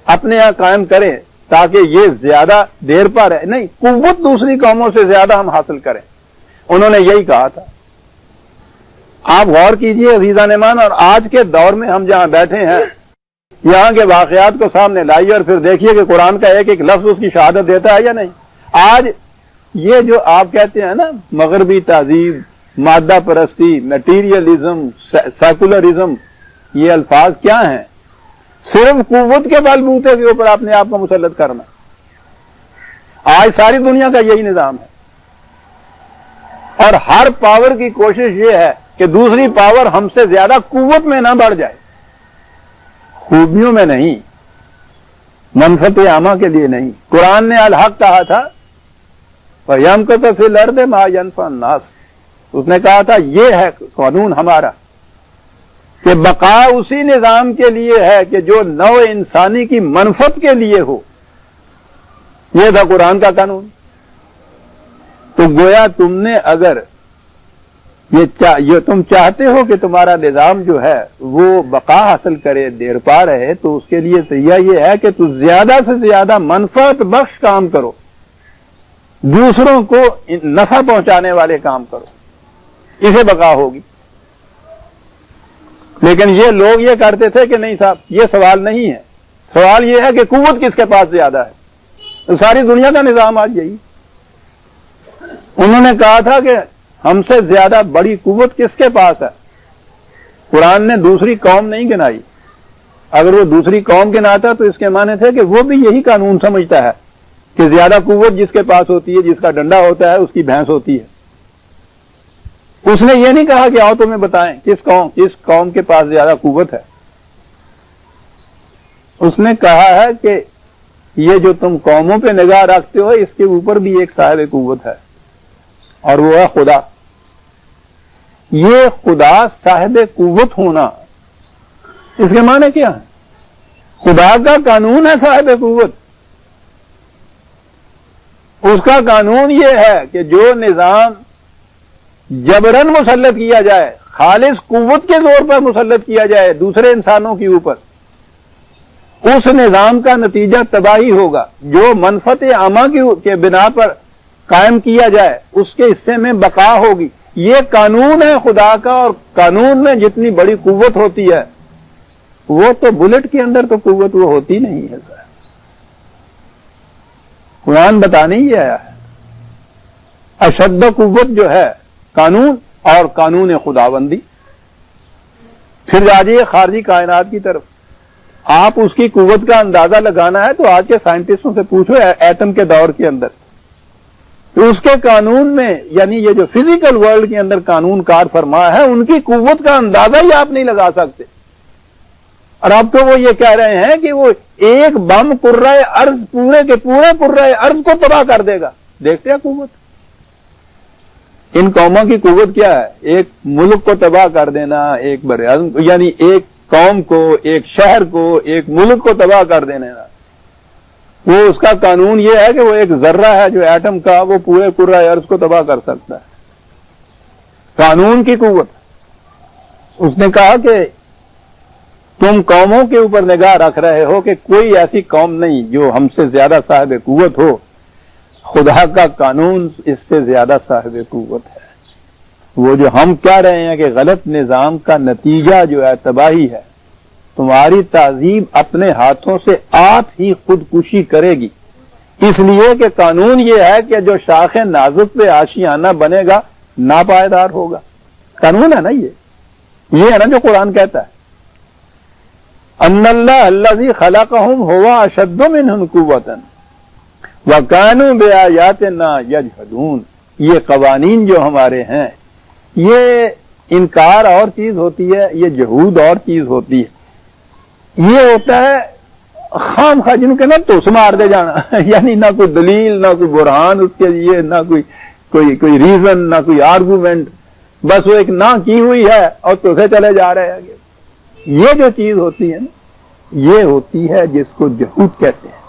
اپنے یہاں قائم کریں تاکہ یہ زیادہ دیر پر ہے، نہیں، قوت دوسری قوموں سے زیادہ ہم حاصل کریں۔ انہوں نے یہی کہا تھا۔ آپ غور کیجئے عزیزان ایمان، اور آج کے دور میں ہم جہاں بیٹھے ہیں یہاں کے واقعات کو سامنے لائیے اور پھر دیکھیے کہ قرآن کا ایک ایک لفظ اس کی شہادت دیتا ہے یا نہیں۔ آج یہ جو آپ کہتے ہیں نا مغربی تہذیب، مادہ پرستی، میٹیریلزم، سیکولرزم، یہ الفاظ کیا ہیں؟ صرف قوت کے بل بوتے کے اوپر اپنے آپ کو مسلط کرنا۔ آج ساری دنیا کا یہی نظام ہے، اور ہر پاور کی کوشش یہ ہے کہ دوسری پاور ہم سے زیادہ قوت میں نہ بڑھ جائے، خوبیوں میں نہیں، منفعت عامہ کے لیے نہیں۔ قرآن نے الحق کہا تھا وَيَمْكُثُ فِي الْأَرْضِ مَا يَنْفَعُ النَّاسَ، اس نے کہا تھا یہ ہے قانون ہمارا کہ بقا اسی نظام کے لیے ہے کہ جو نوع انسانی کی منفعت کے لیے ہو، یہ تھا قرآن کا قانون۔ تو گویا تم نے اگر یہ تم چاہتے ہو کہ تمہارا نظام جو ہے وہ بقا حاصل کرے، دیر پا رہے، تو اس کے لیے طریقہ یہ ہے کہ تم زیادہ سے زیادہ منفعت بخش کام کرو، دوسروں کو نفع پہنچانے والے کام کرو، اسے بقا ہوگی۔ لیکن یہ لوگ یہ کرتے تھے کہ نہیں صاحب، یہ سوال نہیں ہے، سوال یہ ہے کہ قوت کس کے پاس زیادہ ہے۔ ساری دنیا کا نظام آج یہی۔ انہوں نے کہا تھا کہ ہم سے زیادہ بڑی قوت کس کے پاس ہے؟ قرآن نے دوسری قوم نہیں گنائی، اگر وہ دوسری قوم گناتا تو اس کے معنی تھے کہ وہ بھی یہی قانون سمجھتا ہے کہ زیادہ قوت جس کے پاس ہوتی ہے، جس کا ڈنڈا ہوتا ہے، اس کی بھینس ہوتی ہے۔ اس نے یہ نہیں کہا کہ آؤ تمہیں بتائیں کس قوم کے پاس زیادہ قوت ہے۔ اس نے کہا ہے کہ یہ جو تم قوموں پہ نگاہ رکھتے ہو، اس کے اوپر بھی ایک صاحب قوت ہے، اور وہ ہے خدا۔ یہ خدا صاحب قوت ہونا، اس کے معنی کیا ہے؟ خدا کا قانون ہے صاحب قوت۔ اس کا قانون یہ ہے کہ جو نظام جبرن مسلط کیا جائے، خالص قوت کے زور پر مسلط کیا جائے دوسرے انسانوں کے اوپر، اس نظام کا نتیجہ تباہی ہوگا۔ جو منفعت عامہ کے بنا پر قائم کیا جائے اس کے حصے میں بقا ہوگی۔ یہ قانون ہے خدا کا، اور قانون میں جتنی بڑی قوت ہوتی ہے وہ تو بلٹ کے اندر تو قوت وہ ہوتی نہیں ہے سر۔ قرآن بتانے ہی آیا ہے اشد قوت جو ہے قانون اور قانون خداوندی۔ پھر جائیے خارجی کائنات کی طرف، آپ اس کی قوت کا اندازہ لگانا ہے تو آج کے سائنٹسٹوں سے پوچھو ایٹم کے دور کے اندر، تو اس کے قانون میں، یعنی یہ جو فزیکل ورلڈ کے اندر قانون کار فرما ہے، ان کی قوت کا اندازہ ہی آپ نہیں لگا سکتے۔ اور اب تو وہ یہ کہہ رہے ہیں کہ وہ ایک بم کرۂ ارض پورے کے پورے کرۂ ارض کو تباہ کر دے گا۔ دیکھتے ہیں قوت، ان قوموں کی قوت کیا ہے؟ ایک ملک کو تباہ کر دینا، ایک براعظم، یعنی ایک قوم کو، ایک شہر کو، ایک ملک کو تباہ کر دینا۔ وہ اس کا قانون یہ ہے کہ وہ ایک ذرہ ہے جو ایٹم کا، وہ پورے کرۂ ارض کو تباہ کر سکتا ہے۔ قانون کی قوت۔ اس نے کہا کہ تم قوموں کے اوپر نگاہ رکھ رہے ہو کہ کوئی ایسی قوم نہیں جو ہم سے زیادہ صاحب قوت ہو، خدا کا قانون اس سے زیادہ صاحب قوت ہے۔ وہ جو ہم کہہ رہے ہیں کہ غلط نظام کا نتیجہ جو ہے تباہی ہے، تمہاری تہذیب اپنے ہاتھوں سے آپ ہی خودکشی کرے گی، اس لیے کہ قانون یہ ہے کہ جو شاخ نازک پہ آشیانہ بنے گا ناپائیدار ہوگا۔ قانون ہے نا، یہ ہے نا جو قرآن کہتا ہے ان اللہ الذی خلقہم ہوا اشد منہم قوۃ وَكَانُوا بِآيَاتِنَا يَجْحَدُونَ، یہ قوانین جو ہمارے ہیں، یہ انکار اور چیز ہوتی ہے، یہ جہود اور چیز ہوتی ہے۔ یہ ہوتا ہے خام خواہ جن کے نا توس مار دے جانا یعنی نہ کوئی دلیل، نہ کوئی برہان اس کے لیے، نہ کوئی ریزن، نہ کوئی آرگومنٹ، بس وہ ایک نہ کی ہوئی ہے اور توسے چلے جا رہے ہیں۔ یہ جو چیز ہوتی ہے نا، یہ ہوتی ہے جس کو جہود کہتے ہیں۔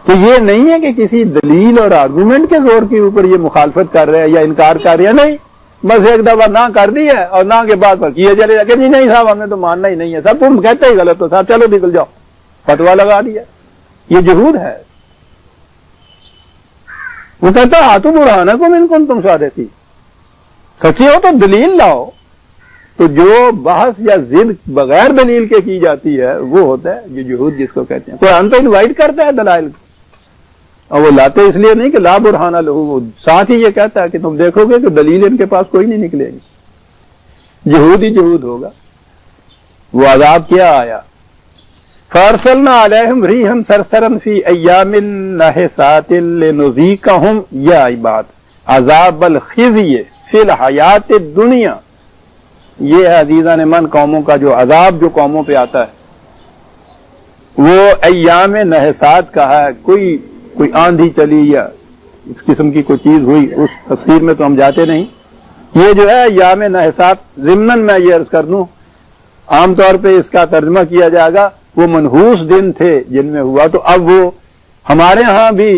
تو یہ نہیں ہے کہ کسی دلیل اور آرگومنٹ کے زور کے اوپر یہ مخالفت کر رہے ہیں یا انکار کر رہے ہیں، نہیں، بس ایک دفعہ نہ کر دی ہے اور نہ کے بعد کیے چلے جا کہ جی نہیں صاحب ہم نے تو ماننا ہی نہیں ہے، سب تم کہتے ہی غلط ہو صاحب، چلو نکل جاؤ، فتوا لگا دیا۔ یہ جہود ہے۔ وہ کہتا ہے ہاتھوں برہانا کو من کنتم صادقین، سچے ہو تو دلیل لاؤ۔ تو جو بحث یا ضد بغیر دلیل کے کی جاتی ہے وہ ہوتا ہے یہ جہود جس کو کہتے ہیں۔ قرآن تو انوائٹ کرتا ہے دلائل کو، اور وہ لاتے اس لیے نہیں کہ لا برہانہ لہو، وہ ساتھ ہی یہ کہتا ہے کہ تم دیکھو گے کہ دلیل ان کے پاس کوئی نہیں نکلے گی، جہود ہی جہود ہوگا۔ وہ عذاب کیا آیا، فارسلنا علیہم ریحا صرصرا فی ایام نحسات لنذیقہم، یہ آئی بات، عذاب الخزی فی الحیات الدنیا، یہ ہے عزیزان من قوموں کا جو عذاب جو قوموں پہ آتا ہے، وہ ایام نحسات کا ہے۔ کوئی آندھی چلی یا اس قسم کی کوئی چیز ہوئی، اس تفسیر میں تو ہم جاتے نہیں۔ یہ جو ہے ایام نحسات، ضمناً میں یہ عرض کر دوں، عام طور پہ اس کا ترجمہ کیا جائے گا وہ منحوس دن تھے جن میں ہوا، تو اب وہ ہمارے ہاں بھی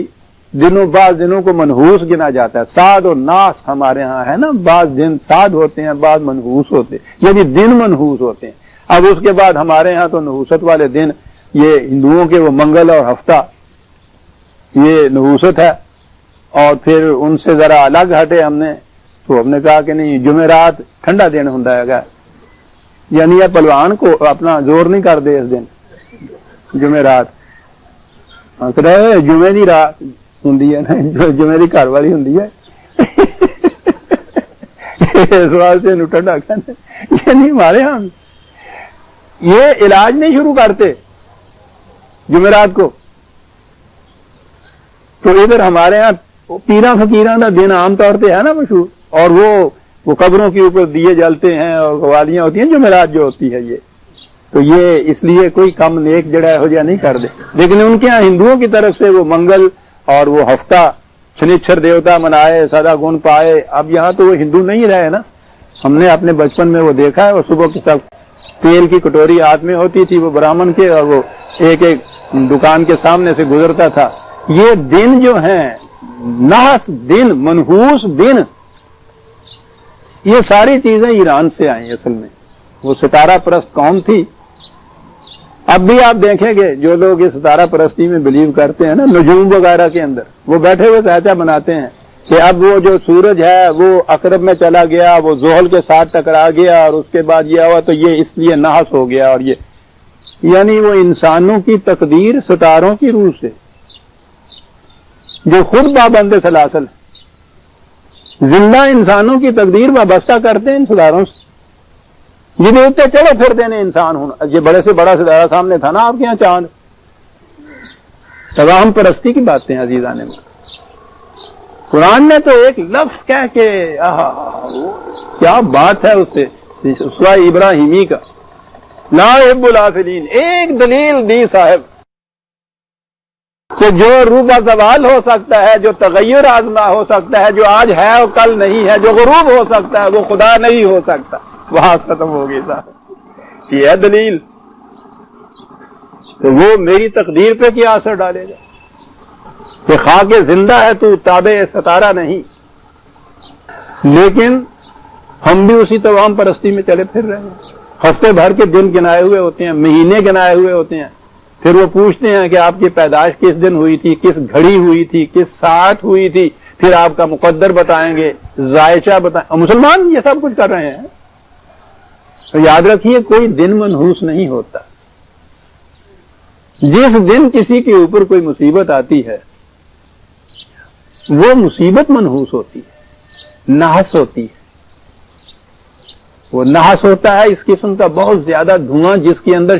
بعض دنوں کو منحوس گنا جاتا ہے۔ سعد و ناس ہمارے ہاں ہے نا، بعض دن سعد ہوتے ہیں، بعض منحوس ہوتے ہیں، یعنی دن منحوس ہوتے ہیں۔ اب اس کے بعد ہمارے ہاں تو نحوست والے دن، یہ ہندوؤں کے وہ منگل اور ہفتہ، یہ نحوست ہے، اور پھر ان سے ذرا الگ ہٹے ہم نے، تو ہم نے کہا کہ نہیں جمعرات ٹھنڈا دن ہوں گا، یعنی یہ پلوان کو اپنا زور نہیں کر دے اس دن جمعرات، جمعے دی رات ہوں نا، جمعے دی گھر والی ہوں اس واسطے ٹھنڈا کہتے، یعنی ہمارے ہاں یہ علاج نہیں شروع کرتے جمعرات کو۔ تو ادھر ہمارے ہاں پیراں فقیراں کا دن عام طور پہ ہے نا مشہور، اور وہ قبروں کے اوپر دیے جلتے ہیں اور قوالیاں ہوتی ہیں جمعرات جو ہوتی ہے یہ، تو یہ اس لیے کوئی کم نیک جڑا ہو جا نہیں کر دے، لیکن ان کے ہاں ہندوؤں کی طرف سے وہ منگل اور وہ ہفتہ شنیچر دیوتا منائے، سدا گن پائے۔ اب یہاں تو وہ ہندو نہیں رہے نا، ہم نے اپنے بچپن میں وہ دیکھا ہے، وہ صبح کی سب تیل کی کٹوری ہاتھ میں ہوتی تھی وہ برہمن کے، اور وہ ایک ایک دکان کے سامنے سے گزرتا تھا۔ یہ دن جو ہیں نحس دن، منحوس دن، یہ ساری چیزیں ایران سے آئیں اصل میں، وہ ستارہ پرست قوم تھی۔ اب بھی آپ دیکھیں گے جو لوگ اس ستارہ پرستی میں بلیو کرتے ہیں نا، نجوم وغیرہ کے اندر وہ بیٹھے ہوئے سہچا بناتے ہیں کہ اب وہ جو سورج ہے وہ عقرب میں چلا گیا، وہ زحل کے ساتھ ٹکرا گیا، اور اس کے بعد یہ ہوا تو یہ اس لیے نحس ہو گیا، اور یہ یعنی وہ انسانوں کی تقدیر ستاروں کی روح سے، جو خود پابند سلاسل زندہ انسانوں کی تقدیر وابستہ کرتے ہیں ان ستاروں سے، جنہیں اتنے چڑھے پھر دینے انسان ہونا۔ یہ بڑے سے بڑا ستارہ سامنے تھا نا آپ کے یہاں چاند، توہم پرستی کی باتیں عزیزان میں۔ قرآن نے تو ایک لفظ کہہ کے کیا بات ہے اس سے، سورہ ابراہیمی کا لا احب الافلین، ایک دلیل دی صاحب کہ جو روبہ زوال ہو سکتا ہے، جو تغیر آزما ہو سکتا ہے، جو آج ہے اور کل نہیں ہے، جو غروب ہو سکتا ہے وہ خدا نہیں ہو سکتا، وہاں ختم ہو گئی صاحب۔ یہ ہے دلیل، تو وہ میری تقدیر پہ کیا اثر ڈالے گا کہ خاک زندہ ہے تو تابع ستارہ نہیں۔ لیکن ہم بھی اسی توہم پرستی میں چلے پھر رہے ہیں، ہفتے بھر کے دن گنائے ہوئے ہوتے ہیں، مہینے گنائے ہوئے ہوتے ہیں، پھر وہ پوچھتے ہیں کہ آپ کی پیدائش کس دن ہوئی تھی، کس گھڑی ہوئی تھی، کس ساعت ہوئی تھی، پھر آپ کا مقدر بتائیں گے، ذائچہ بتائیں۔ اور مسلمان یہ سب کچھ کر رہے ہیں۔ تو یاد رکھیے کوئی دن منحوس نہیں ہوتا، جس دن کسی کے اوپر کوئی مصیبت آتی ہے وہ مصیبت منحوس ہوتی ہے، نحس ہوتی ہے، وہ نحس ہوتا ہے اس قسم کا بہت زیادہ دھواں جس کے اندر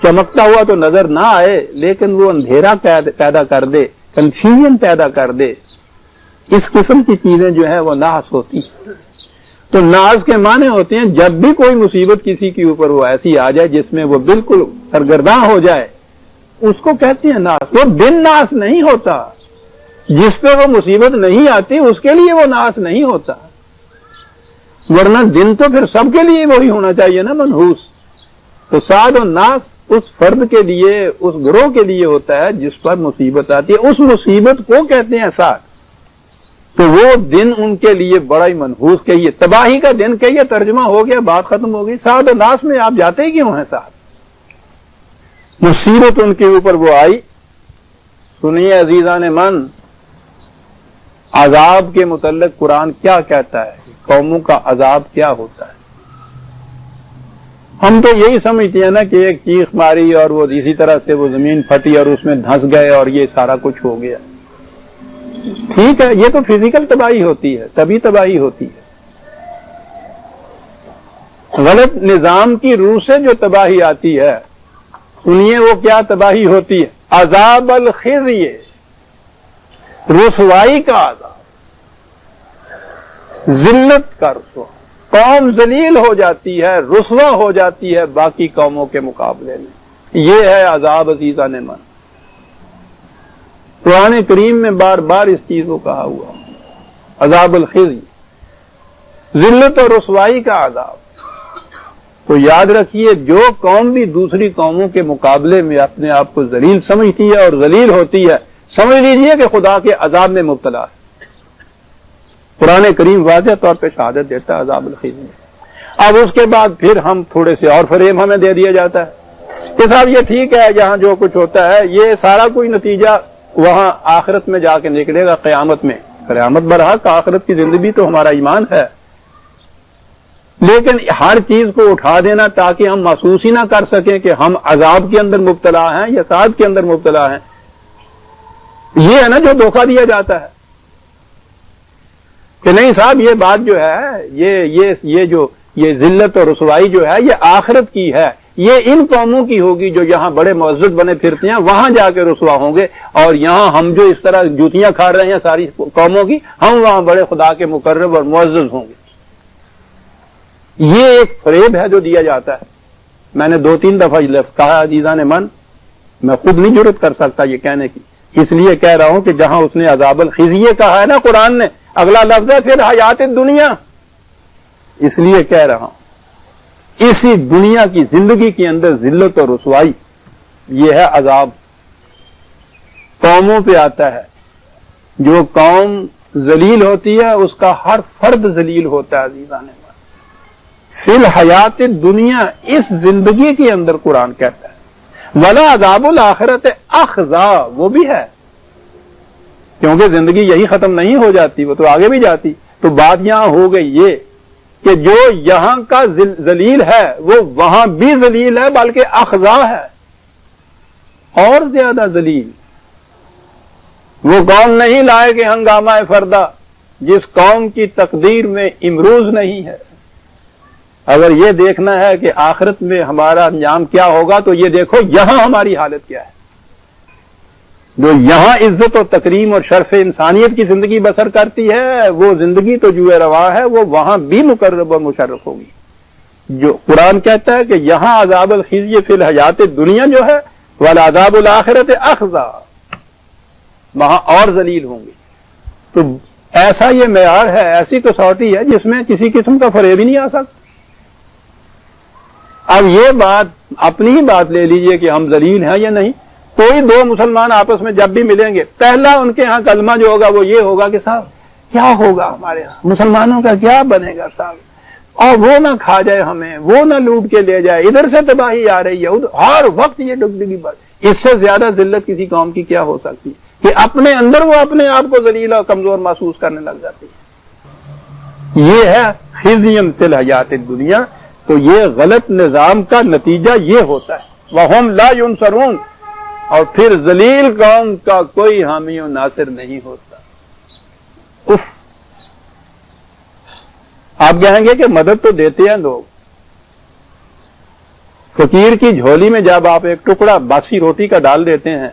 چمکتا ہوا تو نظر نہ آئے لیکن وہ اندھیرا پیدا کر دے، کنفیوژن پیدا کر دے، اس قسم کی چیزیں جو ہے وہ ناز ہوتی ہیں۔ تو ناز کے معنی ہوتے ہیں جب بھی کوئی مصیبت کسی کے اوپر وہ ایسی آ جائے جس میں وہ بالکل سرگرداں ہو جائے، اس کو کہتے ہیں ناز۔ وہ بن ناز نہیں ہوتا، جس پہ وہ مصیبت نہیں آتی اس کے لیے وہ ناز نہیں ہوتا، ورنہ دن تو پھر سب کے لیے وہی ہونا چاہیے نا، منحوس۔ تو سعد و ناس اس فرد کے لیے، اس گروہ کے لیے ہوتا ہے جس پر مصیبت آتی ہے، اس مصیبت کو کہتے ہیں سعد۔ تو وہ دن ان کے لیے بڑا ہی منحوس کہیے، تباہی کا دن کہیے، ترجمہ ہو گیا، بات ختم ہو گئی۔ سعد و ناس میں آپ جاتے ہی کیوں ہیں؟ سعد مصیبت ان کے اوپر وہ آئی۔ سنیے عزیزان من، عذاب کے متعلق قرآن کیا کہتا ہے، قوموں کا عذاب کیا ہوتا ہے۔ ہم تو یہی سمجھتے ہیں نا کہ ایک چیخ ماری اور وہ اسی طرح سے وہ زمین پھٹی اور اس میں دھنس گئے اور یہ سارا کچھ ہو گیا۔ ٹھیک ہے، یہ تو فزیکل تباہی ہوتی ہے، طبعی تباہی ہوتی ہے۔ غلط نظام کی روح سے جو تباہی آتی ہے، سنیے وہ کیا تباہی ہوتی ہے۔ عذاب الخزی، رسوائی کا عذاب، ذلت کا رسوا۔ قوم ذلیل ہو جاتی ہے، رسوا ہو جاتی ہے باقی قوموں کے مقابلے میں، یہ ہے عذاب عزیزان من۔ قرآن کریم میں بار بار اس چیز کو کہا ہوا، عذاب الخزی، ذلت اور رسوائی کا عذاب۔ تو یاد رکھیے، جو قوم بھی دوسری قوموں کے مقابلے میں اپنے آپ کو ذلیل سمجھتی ہے اور ذلیل ہوتی ہے، سمجھ لیجئے کہ خدا کے عذاب میں مبتلا ہے۔ قرآن کریم واضح طور پہ شہادت دیتا ہے عذاب الخزی۔ اب اس کے بعد پھر ہم تھوڑے سے اور فریب ہمیں دے دیا جاتا ہے کہ صاحب یہ ٹھیک ہے، یہاں جو کچھ ہوتا ہے یہ سارا کوئی نتیجہ وہاں آخرت میں جا کے نکلے گا، قیامت میں۔ قیامت برحق، آخرت کی زندگی تو ہمارا ایمان ہے، لیکن ہر چیز کو اٹھا دینا تاکہ ہم محسوس ہی نہ کر سکیں کہ ہم عذاب کے اندر مبتلا ہیں یا سعادت کے اندر مبتلا ہیں، یہ ہے نا جو دھوکہ دیا جاتا ہے کہ نہیں صاحب یہ بات جو ہے، یہ ذلت اور رسوائی جو ہے یہ آخرت کی ہے، یہ ان قوموں کی ہوگی جو یہاں بڑے معزز بنے پھرتے ہیں، وہاں جا کے رسوا ہوں گے، اور یہاں ہم جو اس طرح جوتیاں کھا رہے ہیں ساری قوموں کی، ہم وہاں بڑے خدا کے مقرب اور معزز ہوں گے۔ یہ ایک فریب ہے جو دیا جاتا ہے۔ میں نے 2-3 دفعہ کہا عزیزان من، میں خود نہیں جرأت کر سکتا یہ کہنے کی، اس لیے کہہ رہا ہوں کہ جہاں اس نے عذاب الخزی کہا ہے نا قرآن نے، اگلا لفظ ہے پھر حیات دنیا، اس لیے کہہ رہا ہوں اسی دنیا کی زندگی کے اندر ذلت اور رسوائی، یہ ہے عذاب، قوموں پہ آتا ہے۔ جو قوم ذلیل ہوتی ہے اس کا ہر فرد ذلیل ہوتا ہے عزیزان من۔ فی الحیات دنیا، اس زندگی کے اندر قرآن کہتا ہے، ولا عذاب الآخرت اخزا، وہ بھی ہے، کیونکہ زندگی یہی ختم نہیں ہو جاتی، وہ تو آگے بھی جاتی۔ تو بات یہاں ہو گئی یہ کہ جو یہاں کا ذلیل ہے وہ وہاں بھی ذلیل ہے، بلکہ اخزا ہے، اور زیادہ ذلیل۔ وہ قوم نہیں لائے کہ ہنگامہ فردہ، جس قوم کی تقدیر میں امروز نہیں ہے۔ اگر یہ دیکھنا ہے کہ آخرت میں ہمارا انجام کیا ہوگا تو یہ دیکھو یہاں ہماری حالت کیا ہے۔ جو یہاں عزت و تکریم اور شرف انسانیت کی زندگی بسر کرتی ہے، وہ زندگی تو جوئے روا ہے، وہ وہاں بھی مقرب اور مشرف ہوگی۔ جو قرآن کہتا ہے کہ یہاں عذاب الخزی فی الحیات دنیا جو ہے، والعذاب الآخرت اخزا، وہاں اور ذلیل ہوں گے۔ تو ایسا یہ معیار ہے، ایسی کسوٹی ہے جس میں کسی قسم کا فریب ہی نہیں آ سکتا۔ اب یہ بات اپنی ہی بات لے لیجئے کہ ہم ذلیل ہیں یا نہیں۔ کوئی دو مسلمان آپس میں جب بھی ملیں گے، پہلا ان کے ہاں کلمہ جو ہوگا وہ یہ ہوگا کہ صاحب کیا ہوگا ہمارے ہاں، مسلمانوں کا کیا بنے گا صاحب، اور وہ نہ کھا جائے ہمیں، وہ نہ لوٹ کے لے جائے، ادھر سے تباہی آ رہی ہے، ہر وقت یہ ڈگڈگی بات۔ اس سے زیادہ ذلت کسی قوم کی کیا ہو سکتی ہے کہ اپنے اندر وہ اپنے آپ کو ذلیل اور کمزور محسوس کرنے لگ جاتی ہے۔ یہ ہے خزیم فی الحیات الدنیا۔ تو یہ غلط نظام کا نتیجہ یہ ہوتا ہے، وَهُمْ لَا يُنصَرُونَ، اور پھر ذلیل قوم کا کوئی حامی و ناصر نہیں ہوتا۔ اف، آپ کہیں گے کہ مدد تو دیتے ہیں لوگ، فقیر کی جھولی میں جب آپ ایک ٹکڑا باسی روٹی کا ڈال دیتے ہیں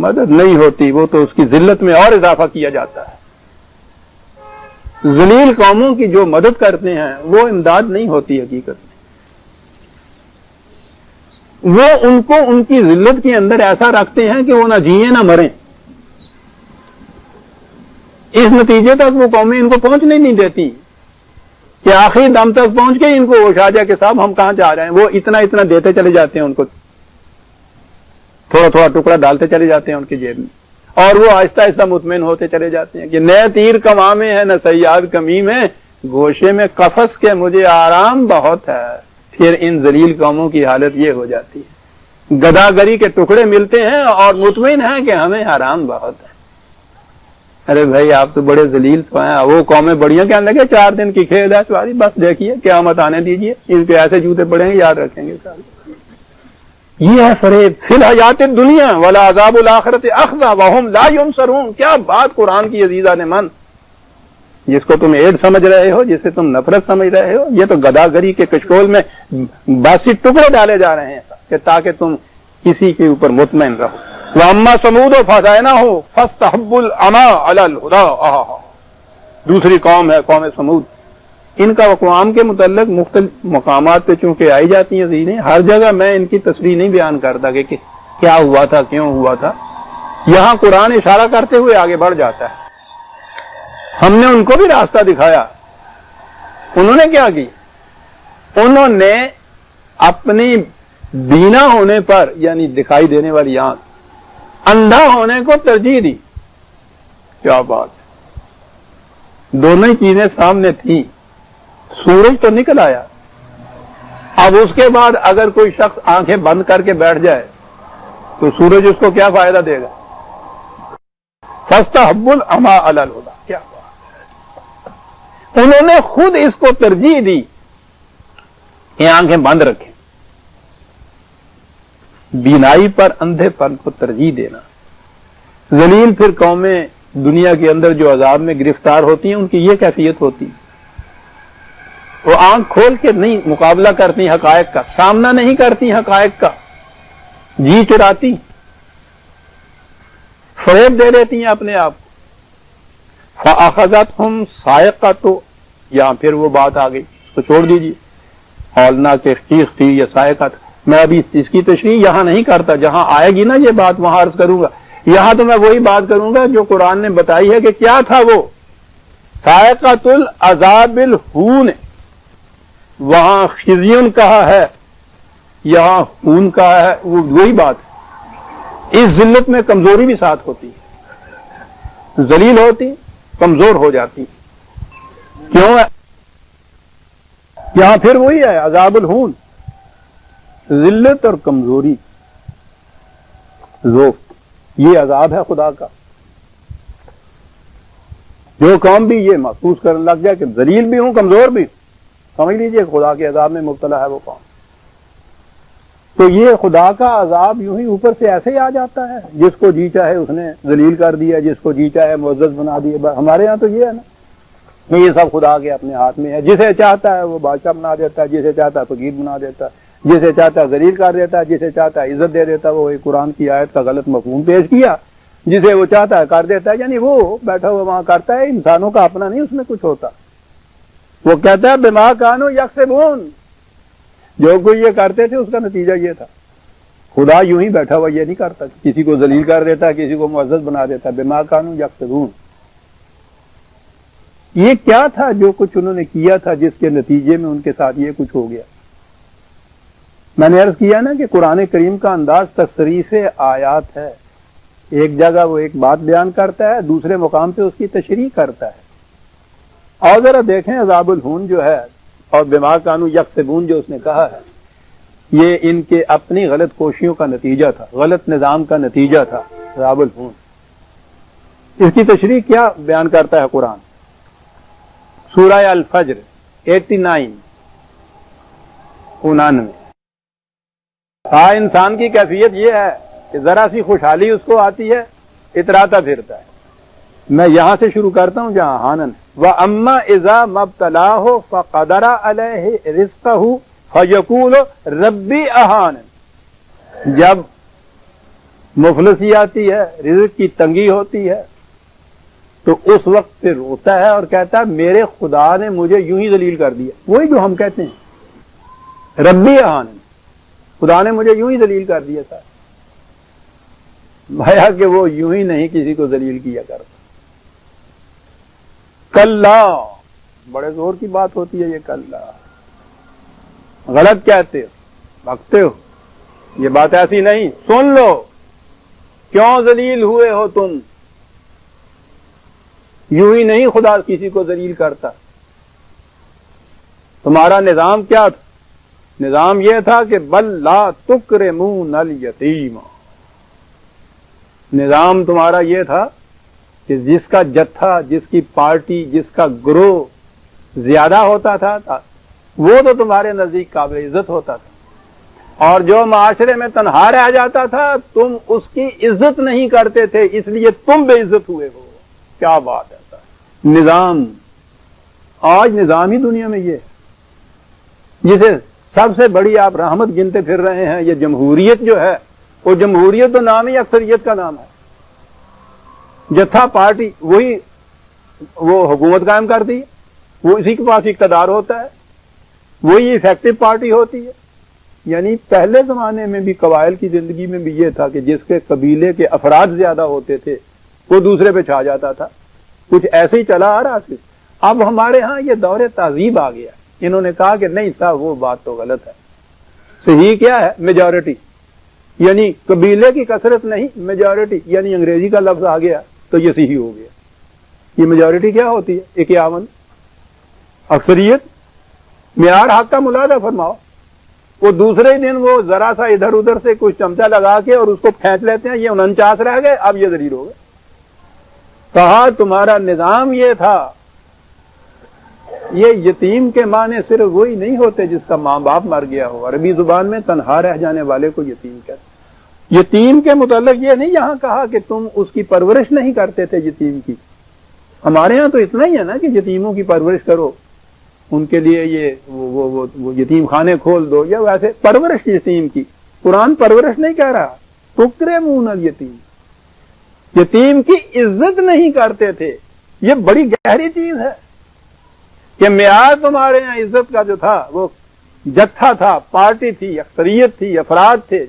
مدد نہیں ہوتی، وہ تو اس کی ذلت میں اور اضافہ کیا جاتا ہے۔ ذلیل قوموں کی جو مدد کرتے ہیں وہ امداد نہیں ہوتی حقیقت میں، وہ ان کو ان کی ذلت کے اندر ایسا رکھتے ہیں کہ وہ نہ جیئیں نہ مریں۔ اس نتیجے تک وہ قومیں ان کو پہنچنے نہیں دیتی کہ آخری دم تک پہنچ کے ان کو ہوشا جائے کہ صاحب ہم کہاں جا رہے ہیں۔ وہ اتنا اتنا دیتے چلے جاتے ہیں، ان کو تھوڑا تھوڑا ٹکڑا ڈالتے چلے جاتے ہیں ان کی جیب میں، اور وہ آہستہ آہستہ مطمئن ہوتے چلے جاتے ہیں کہ نئے تیر کماں میں ہے نہ صیاد کمی میں، گوشے میں قفس کے مجھے آرام بہت ہے۔ پھر ان ذلیل قوموں کی حالت یہ ہو جاتی ہے، گداگری کے ٹکڑے ملتے ہیں اور مطمئن ہیں کہ ہمیں آرام بہت ہے۔ ارے بھائی آپ تو بڑے ذلیل تو ہیں، وہ قومیں بڑیاں کہنے لگے 4 دن کی کھیل ہے سواری، بس دیکھیے قیامت آنے دیجیے، ان پہ ایسے جوتے پڑیں گے یاد رکھیں گے سارے۔ یہ ہے فریب فی الحیات الدنیا ولعذاب الآخرۃ اخزی وہم لا ینصرون۔ کیا بات قرآن کی عزیزان من، جس کو تم عید سمجھ رہے ہو، جسے تم نفرت سمجھ رہے ہو، یہ تو گداگری کے کشکول میں باسی ٹکڑے ڈالے جا رہے ہیں کہ تاکہ تم کسی کے اوپر مطمئن رہو۔ وَأَمَّا ثَمُودُ فَهَدَيْنَاهُمْ فَاسْتَحَبُّوا الْعَمَىٰ عَلَى الْهُدَىٰ۔ دوسری قوم ہے قوم سمود۔ ان کا اقوام کے متعلق مختلف مقامات پہ چونکہ آئی جاتی ہیں زیریں، ہر جگہ میں ان کی تصریح نہیں بیان کرتا کہ کیا ہوا تھا، کیوں ہوا تھا۔ یہاں قرآن اشارہ کرتے ہوئے آگے بڑھ جاتا ہے۔ ہم نے ان کو بھی راستہ دکھایا، انہوں نے کیا کی؟ انہوں نے اپنی بینا ہونے پر، یعنی دکھائی دینے والی آنکھ، اندھا ہونے کو ترجیح دی۔ کیا بات ہے، دونوں ہی چیزیں سامنے تھیں، سورج تو نکل آیا۔ اب اس کے بعد اگر کوئی شخص آنکھیں بند کر کے بیٹھ جائے تو سورج اس کو کیا فائدہ دے گا؟ فاستحبوا العمیٰ علی الہدیٰ۔ کیا بات ہے، انہوں نے خود اس کو ترجیح دی کہ آنکھیں بند رکھیں۔ بینائی پر اندھے پن کو ترجیح دینا۔ ذلیل پھر قومیں دنیا کے اندر جو عذاب میں گرفتار ہوتی ہیں ان کی یہ کیفیت ہوتی ہے، وہ آنکھ کھول کے نہیں مقابلہ کرتی حقائق کا، سامنا نہیں کرتی حقائق کا، جی چراتی، فریب دے دیتی ہیں اپنے آپ کو۔ فَأَخَذَتْهُمْ صَاعِقَةُ، یا پھر وہ بات آ گئی، اس کو چھوڑ دیجیے، ہولناک چیخ تھی یا صاعقہ تھا۔ میں ابھی اس کی تشریح یہاں نہیں کرتا، جہاں آئے گی نا یہ بات وہاں عرض کروں گا۔ یہاں تو میں وہی بات کروں گا جو قرآن نے بتائی ہے کہ کیا تھا وہ صاعقۃ العذاب الہون۔ وہاں خزیون کہا ہے، یہاں ہون کہا ہے، وہ وہی بات ہے۔ اس ذلت میں کمزوری بھی ساتھ ہوتی ہے، ذلیل ہوتی کمزور ہو جاتی۔ کیوں ہے؟ یہاں پھر وہی ہے عذاب الہون، ذلت اور کمزوری، ذوق، یہ عذاب ہے خدا کا۔ جو قوم بھی یہ محسوس کرنے لگ جائے کہ ذلیل بھی ہوں کمزور بھی، سمجھ لیجئے خدا کے عذاب میں مبتلا ہے وہ قوم۔ تو یہ خدا کا عذاب یوں ہی اوپر سے ایسے ہی آ جاتا ہے، جس کو جی چاہے اس نے ذلیل کر دیا، جس کو جی چاہے معزز بنا دیا۔ ہمارے ہاں تو یہ ہے نا کہ یہ سب خدا کے اپنے ہاتھ میں ہے، جسے چاہتا ہے وہ بادشاہ بنا دیتا ہے، جسے چاہتا ہے فقیر بنا دیتا ہے، جسے چاہتا ہے ذلیل کر دیتا ہے، جسے چاہتا ہے عزت دے دیتا ہے۔ وہ قرآن کی آیت کا غلط مفہوم پیش کیا، جسے وہ چاہتا ہے کر دیتا ہے، یعنی وہ بیٹھا ہوا وہاں کرتا ہے، انسانوں کا اپنا نہیں اس میں کچھ ہوتا۔ وہ کہتا ہے بما کانوا یکسبون، جو کوئی یہ کرتے تھے اس کا نتیجہ یہ تھا۔ خدا یوں ہی بیٹھا ہوا یہ نہیں کرتا، کسی کو ذلیل کر دیتا ہے، کسی کو معزز بنا دیتا ہے۔ بما کانوا یکسبون، یہ کیا تھا جو کچھ انہوں نے کیا تھا جس کے نتیجے میں ان کے ساتھ یہ کچھ ہو گیا۔ میں نے عرض کیا نا کہ قرآن کریم کا انداز تصریف آیات ہے، ایک جگہ وہ ایک بات بیان کرتا ہے، دوسرے مقام پہ اس کی تشریح کرتا ہے۔ اور ذرا دیکھیں عذاب الہون جو ہے اور بما کانوا یکسبون جو اس نے کہا ہے، یہ ان کے اپنی غلط کوششوں کا نتیجہ تھا، غلط نظام کا نتیجہ تھا عذاب الہون۔ اس کی تشریح کیا بیان کرتا ہے قرآن؟ سورہ الفجر 89 99۔ ہاں، انسان کی کیفیت یہ ہے کہ ذرا سی خوشحالی اس کو آتی ہے، اتراتا پھرتا ہے۔ میں یہاں سے شروع کرتا ہوں جہاں ہانن وَأَمَّا إِذَا مَبْتَلَاهُ فَقَدَرَ عَلَيْهِ رِزْقَهُ فیقول ربی اہان، جب مفلسی آتی ہے، رزق کی تنگی ہوتی ہے، تو اس وقت پھر روتا ہے اور کہتا ہے میرے خدا نے مجھے یوں ہی ذلیل کر دیا. وہی جو ہم کہتے ہیں ربی اہان، خدا نے مجھے یوں ہی ذلیل کر دیا تھا. بھایا کہ وہ یوں ہی نہیں کسی کو ذلیل کیا کرتا. کلا، بڑے زور کی بات ہوتی ہے یہ کلا. غلط کہتے ہو، بھگتے ہو، یہ بات ایسی نہیں. سن لو کیوں ذلیل ہوئے ہو تم. یوں ہی نہیں خدا کسی کو ذلیل کرتا. تمہارا نظام کیا تھا؟ نظام یہ تھا کہ بل لا تکرمون الیتیم. نظام تمہارا یہ تھا کہ جس کا جتھا، جس کی پارٹی، جس کا گروہ زیادہ ہوتا تھا وہ تو تمہارے نزدیک قابل عزت ہوتا تھا، اور جو معاشرے میں تنہا رہ جاتا تھا تم اس کی عزت نہیں کرتے تھے، اس لیے تم بے عزت ہوئے ہو. کیا بات ہے سر. نظام، آج نظام ہی دنیا میں یہ ہے جسے سب سے بڑی آپ رحمت گنتے پھر رہے ہیں. یہ جمہوریت جو ہے، وہ جمہوریت تو نام ہی اکثریت کا نام ہے. جتھا پارٹی وہی وہ حکومت قائم کرتی ہے، وہ اسی کے پاس اقتدار ہوتا ہے، وہی افیکٹو پارٹی ہوتی ہے. یعنی پہلے زمانے میں بھی قبائل کی زندگی میں بھی یہ تھا کہ جس کے قبیلے کے افراد زیادہ ہوتے تھے وہ دوسرے پہ چھا جاتا تھا. کچھ ایسے ہی چلا آ رہا. اب ہمارے ہاں یہ دور تہذیب آ گیا. انہوں نے کہا کہ نہیں صاحب وہ بات تو غلط ہے. صحیح کیا ہے؟ میجورٹی. یعنی قبیلے کی کثرت نہیں، میجورٹی. یعنی انگریزی کا لفظ آ گیا تو یہ صحیح ہو گیا. یہ میجورٹی کیا ہوتی ہے؟ 51. اکثریت. معیار حق کا ملاحظہ فرماؤ. وہ دوسرے ہی دن وہ ذرا سا ادھر ادھر سے کچھ چمچہ لگا کے اور اس کو کھینچ لیتے ہیں. یہ 49 رہ گئے، اب یہ ذلیل ہو گئے. کہا تمہارا نظام یہ تھا. یہ یتیم کے معنی صرف وہی نہیں ہوتے جس کا ماں باپ مر گیا ہو. عربی زبان میں تنہا رہ جانے والے کو یتیم کہتے ہیں. یتیم کے متعلق یہ نہیں یہاں کہا کہ تم اس کی پرورش نہیں کرتے تھے یتیم کی. ہمارے ہاں تو اتنا ہی ہے نا کہ یتیموں کی پرورش کرو، ان کے لیے یہ وہ یتیم خانے کھول دو، یا ویسے پرورش یتیم کی. قرآن پرورش نہیں کہہ رہا. تکرمون الیتیم، یتیم کی عزت نہیں کرتے تھے. یہ بڑی گہری چیز ہے کہ معیار تمہارے یہاں عزت کا جو تھا وہ جتھا تھا، پارٹی تھی، اکثریت تھی، افراد تھے.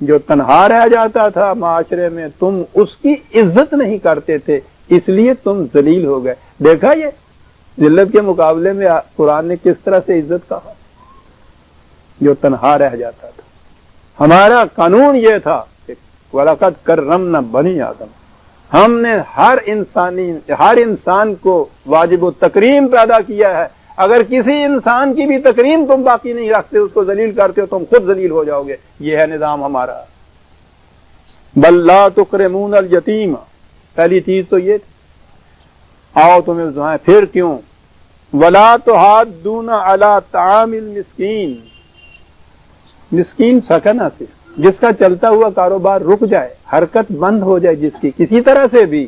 جو تنہا رہ جاتا تھا معاشرے میں تم اس کی عزت نہیں کرتے تھے، اس لیے تم ذلیل ہو گئے. دیکھا یہ ذلت کے مقابلے میں قرآن نے کس طرح سے عزت کہا. جو تنہا رہ جاتا تھا. ہمارا قانون یہ تھا کہ وَلَقَدْ كَرَّمْنَا بَنِي آدم. ہم نے ہر انسان کو واجب و تکریم پیدا کیا ہے. اگر کسی انسان کی بھی تکریم تم باقی نہیں رکھتے، اس کو ذلیل کرتے ہو، تم خود ذلیل ہو جاؤ گے. یہ ہے نظام ہمارا. بل لا تکرمون الیتیم. پہلی چیز تو یہ تھی. آؤ تمہیں بتائیں پھر کیوں. ولا تحاضون علی طعام المسکین. مسکین سکنا سے جس کا چلتا ہوا کاروبار رک جائے، حرکت بند ہو جائے، جس کی کسی طرح سے بھی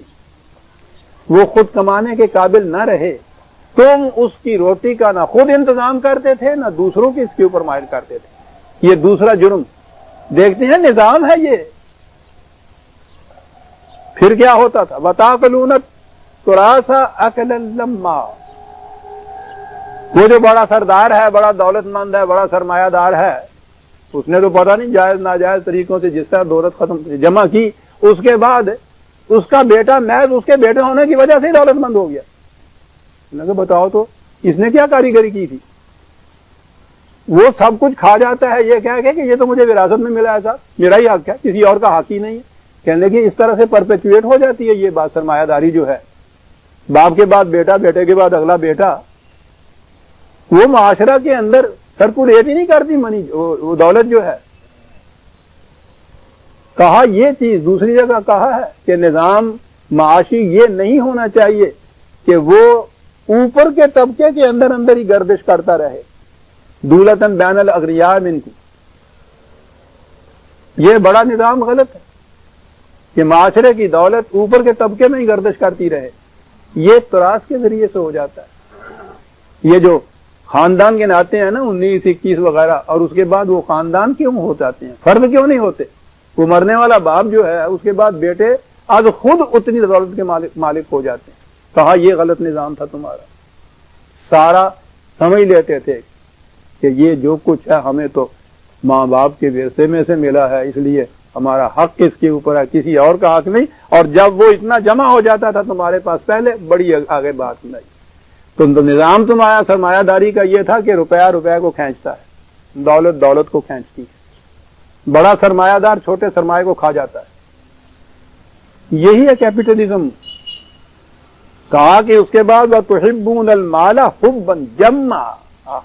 وہ خود کمانے کے قابل نہ رہے، تم اس کی روٹی کا نہ خود انتظام کرتے تھے نہ دوسروں کی اس کے اوپر مائل کرتے تھے. یہ دوسرا جرم. دیکھتے ہیں نظام ہے یہ. پھر کیا ہوتا تھا؟ وَتَأْكُلُونَ التُّرَاثَ أَكْلًا لَمًّا. وہ جو بڑا سردار ہے، بڑا دولت مند ہے، بڑا سرمایہ دار ہے، اس نے تو پتہ نہیں جائز ناجائز طریقوں سے جس طرح دولت جمع کی، اس کے بعد اس کا بیٹا محض اس کے بیٹے ہونے کی وجہ سے دولت مند ہو گیا. میں نے کہا بتاؤ تو اس نے کیا کاریگری کی تھی؟ وہ سب کچھ کھا جاتا ہے یہ کہہ کے کہ یہ تو مجھے وراثت میں ملا ہے، صاحب میرا ہی حق ہے، کسی اور کا حق ہی نہیں ہے. کہنے کہ اس طرح سے پرپیچویٹ ہو جاتی ہے یہ بات سرمایہ داری جو ہے. باپ کے بعد بیٹا، بیٹے کے بعد اگلا بیٹا. وہ معاشرہ کے اندر سرکولیٹ ہی نہیں کرتی منی، وہ دولت جو ہے. کہا یہ چیز دوسری جگہ کہا ہے کہ نظام معاشی یہ نہیں ہونا چاہیے کہ وہ اوپر کے طبقے کے اندر اندر ہی گردش کرتا رہے. دولتن بین الاغنیاء منکم. یہ بڑا نظام غلط ہے کہ معاشرے کی دولت اوپر کے طبقے میں ہی گردش کرتی رہے. یہ تراث کے ذریعے سے ہو جاتا ہے. یہ جو خاندان گناتے ہیں نا 19 21 وغیرہ، اور اس کے بعد وہ خاندان کیوں ہو جاتے ہیں؟ فرد کیوں نہیں ہوتے؟ وہ مرنے والا باپ جو ہے اس کے بعد بیٹے آج خود اتنی دولت کے مالک ہو جاتے ہیں۔ کہا یہ غلط نظام تھا تمہارا، سارا سمجھ لیتے تھے کہ یہ جو کچھ ہے ہمیں تو ماں باپ کے ورثے میں سے ملا ہے، اس لیے ہمارا حق اس کے اوپر ہے، کسی اور کا حق نہیں۔ اور جب وہ اتنا جمع ہو جاتا تھا تمہارے پاس، پہلے بڑی آگے بات نہیں، تو نظام تمہارا سرمایہ داری کا یہ تھا کہ روپیہ روپیہ کو کھینچتا ہے، دولت دولت کو کھینچتی ہے، بڑا سرمایہ دار چھوٹے سرمایہ کو کھا جاتا ہے۔ یہی ہے کیپٹلزم۔ کہا کہ اس کے بعد وَتُحِبُّونَ الْمَالَ حُبًّا جَمًّا،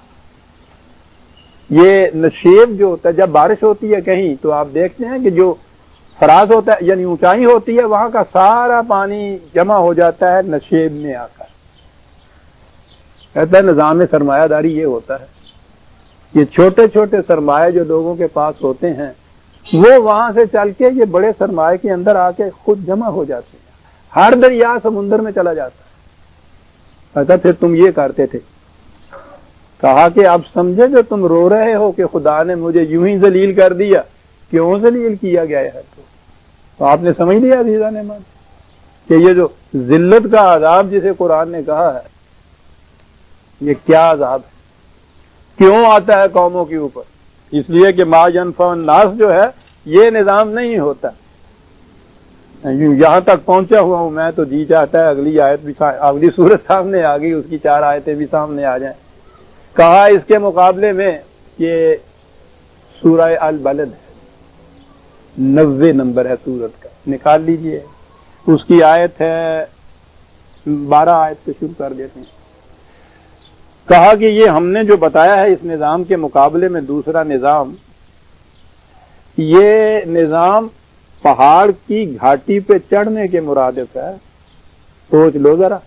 یہ نشیب جو ہوتا ہے، جب بارش ہوتی ہے کہیں تو آپ دیکھتے ہیں کہ جو فراز ہوتا ہے یعنی اونچائی ہوتی ہے، وہاں کا سارا پانی جمع ہو جاتا ہے نشیب میں آ کر۔ کہتا ہے نظام سرمایہ داری یہ ہوتا ہے، یہ چھوٹے چھوٹے سرمایہ جو لوگوں کے پاس ہوتے ہیں وہ وہاں سے چل کے یہ بڑے سرمایہ کے اندر آ کے خود جمع ہو جاتے ہیں، ہر دریا سمندر میں چلا جاتا ہے۔ کہتا پھر تم یہ کرتے تھے۔ کہا کہ اب سمجھے جو تم رو رہے ہو کہ خدا نے مجھے یوں ہی ذلیل کر دیا، کیوں ذلیل کیا گیا ہے؟ تو آپ نے سمجھ لیا عزیزان ایمان کہ یہ جو ذلت کا عذاب جسے قرآن نے کہا ہے، یہ کیا عذاب ہے، کیوں آتا ہے قوموں کے اوپر؟ اس لیے کہ ما ینفع الناس جو ہے یہ نظام نہیں ہوتا۔ یہاں تک پہنچا ہوا ہوں میں تو جی چاہتا ہے اگلی آیت بھی، اگلی سورت سامنے آ گئی، اس کی 4 آیتیں بھی سامنے آ جائیں۔ کہا اس کے مقابلے میں یہ سورہ البلد ہے، 90 نمبر ہے سورت کا، نکال لیجئے، اس کی آیت ہے 12 آیت سے شروع کر دیتے ہیں۔ کہا کہ یہ ہم نے جو بتایا ہے اس نظام کے مقابلے میں دوسرا نظام، یہ نظام پہاڑ کی گھاٹی پہ چڑھنے کے مرادف ہے۔ سوچ لو ذرا،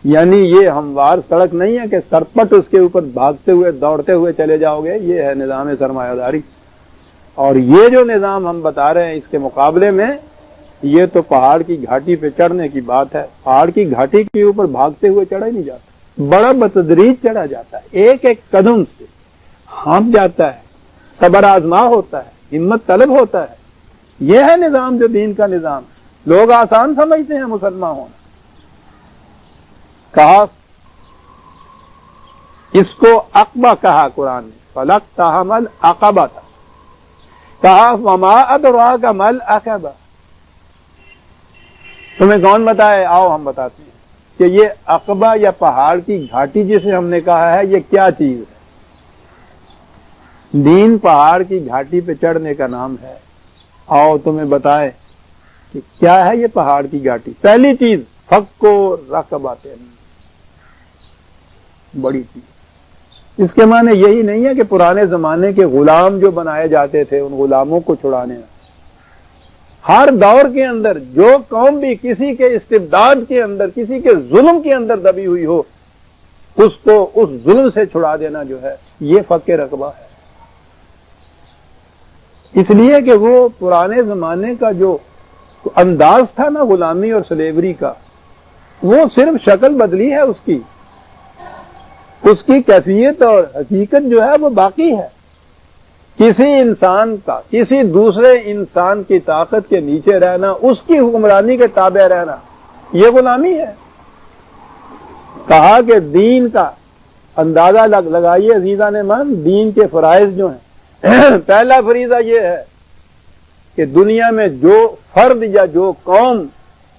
یعنی یہ ہموار سڑک نہیں ہے کہ سرپٹ اس کے اوپر بھاگتے ہوئے دوڑتے ہوئے چلے جاؤ گے، یہ ہے نظام سرمایہ داری۔ اور یہ جو نظام ہم بتا رہے ہیں اس کے مقابلے میں، یہ تو پہاڑ کی گھاٹی پہ چڑھنے کی بات ہے۔ پہاڑ کی گھاٹی کے اوپر بھاگتے ہوئے چڑھا ہی نہیں جاتا، بڑا بتدریج چڑھا جاتا ہے، ایک ایک قدم سے ہانپ جاتا ہے، صبر آزما ہوتا ہے، ہمت طلب ہوتا ہے۔ یہ ہے نظام جو دین کا نظام ہے۔ لوگ آسان سمجھتے ہیں مسلمان ہونا۔ کہا اس کو عقبہ کہا قرآن نے، فَلَقْتَحَمَ الْعَقَبَةَ۔ کہا وَمَا أَدْرَاكَ مَا الْعَقَبَةُ، تمہیں کون بتائے؟ آؤ ہم بتاتے ہیں کہ یہ عقبہ یا پہاڑ کی گھاٹی جسے ہم نے کہا ہے یہ کیا چیز ہے۔ دین پہاڑ کی گھاٹی پہ چڑھنے کا نام ہے۔ آؤ تمہیں بتائے کہ کیا ہے یہ پہاڑ کی گھاٹی۔ پہلی چیز فک و رقبۃ، بڑی چیز۔ اس کے معنی یہی نہیں ہے کہ پرانے زمانے کے غلام جو بنائے جاتے تھے ان غلاموں کو چھڑانے، ہر دور کے اندر جو قوم بھی کسی کے استبداد کے اندر، کسی کے ظلم کے اندر دبی ہوئی ہو، اس کو اس ظلم سے چھڑا دینا جو ہے یہ فک رقبہ ہے۔ اس لیے کہ وہ پرانے زمانے کا جو انداز تھا نا غلامی اور سلیوری کا، وہ صرف شکل بدلی ہے، اس کی کیفیت اور حقیقت جو ہے وہ باقی ہے۔ کسی انسان کا کسی دوسرے انسان کی طاقت کے نیچے رہنا، اس کی حکمرانی کے تابع رہنا، یہ غلامی ہے۔ کہا کہ دین کا اندازہ لگائیے عزیزان من، دین کے فرائض جو ہیں، پہلا فریضہ یہ ہے کہ دنیا میں جو فرد یا جو قوم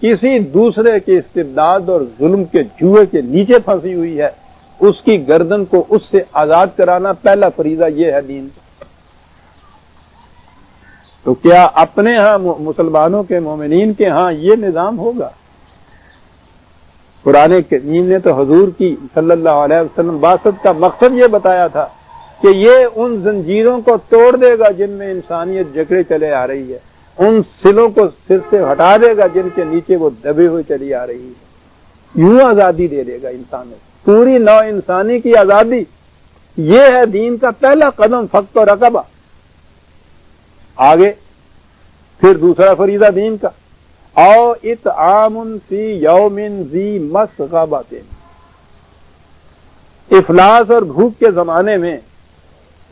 کسی دوسرے کے استبداد اور ظلم کے جوئے کے نیچے پھنسی ہوئی ہے، اس کی گردن کو اس سے آزاد کرانا پہلا فریضہ یہ ہے دین کا۔ تو کیا اپنے ہاں مسلمانوں کے، مومنین کے ہاں یہ نظام ہوگا؟ قرآن کریم نے تو حضور کی صلی اللہ علیہ وسلم بعثت کا مقصد یہ بتایا تھا کہ یہ ان زنجیروں کو توڑ دے گا جن میں انسانیت جکڑے چلے آ رہی ہے، ان سلوں کو سر سے ہٹا دے گا جن کے نیچے وہ دبے ہوئے چلی آ رہی ہے، یوں آزادی دے دے گا انسانوں، پوری نو انسانی کی آزادی۔ یہ ہے دین کا پہلا قدم، فک و رقبہ۔ آگے پھر دوسرا فریضہ دین کا، او اطعام فی یوم ذی مسغبۃ، افلاس اور بھوک کے زمانے میں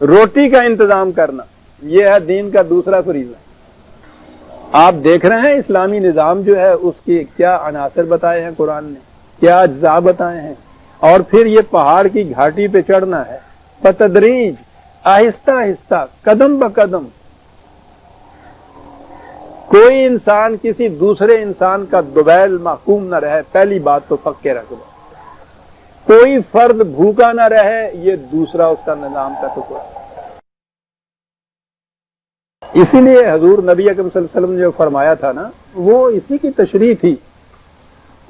روٹی کا انتظام کرنا، یہ ہے دین کا دوسرا فریضہ۔ آپ دیکھ رہے ہیں اسلامی نظام جو ہے اس کے کیا عناصر بتائے ہیں قرآن نے، کیا اجزاء بتائے ہیں، اور پھر یہ پہاڑ کی گھاٹی پہ چڑھنا ہے بتدریج، آہستہ آہستہ، قدم بقدم۔ کوئی انسان کسی دوسرے انسان کا دویل محکوم نہ رہے، پہلی بات تو پکے رکھ دو۔ کوئی فرد بھوکا نہ رہے، یہ دوسرا اس کا نظام کا ٹکڑا۔ اسی لیے حضور نبی اکرم صلی اللہ علیہ وسلم نے جو فرمایا تھا نا، وہ اسی کی تشریح تھی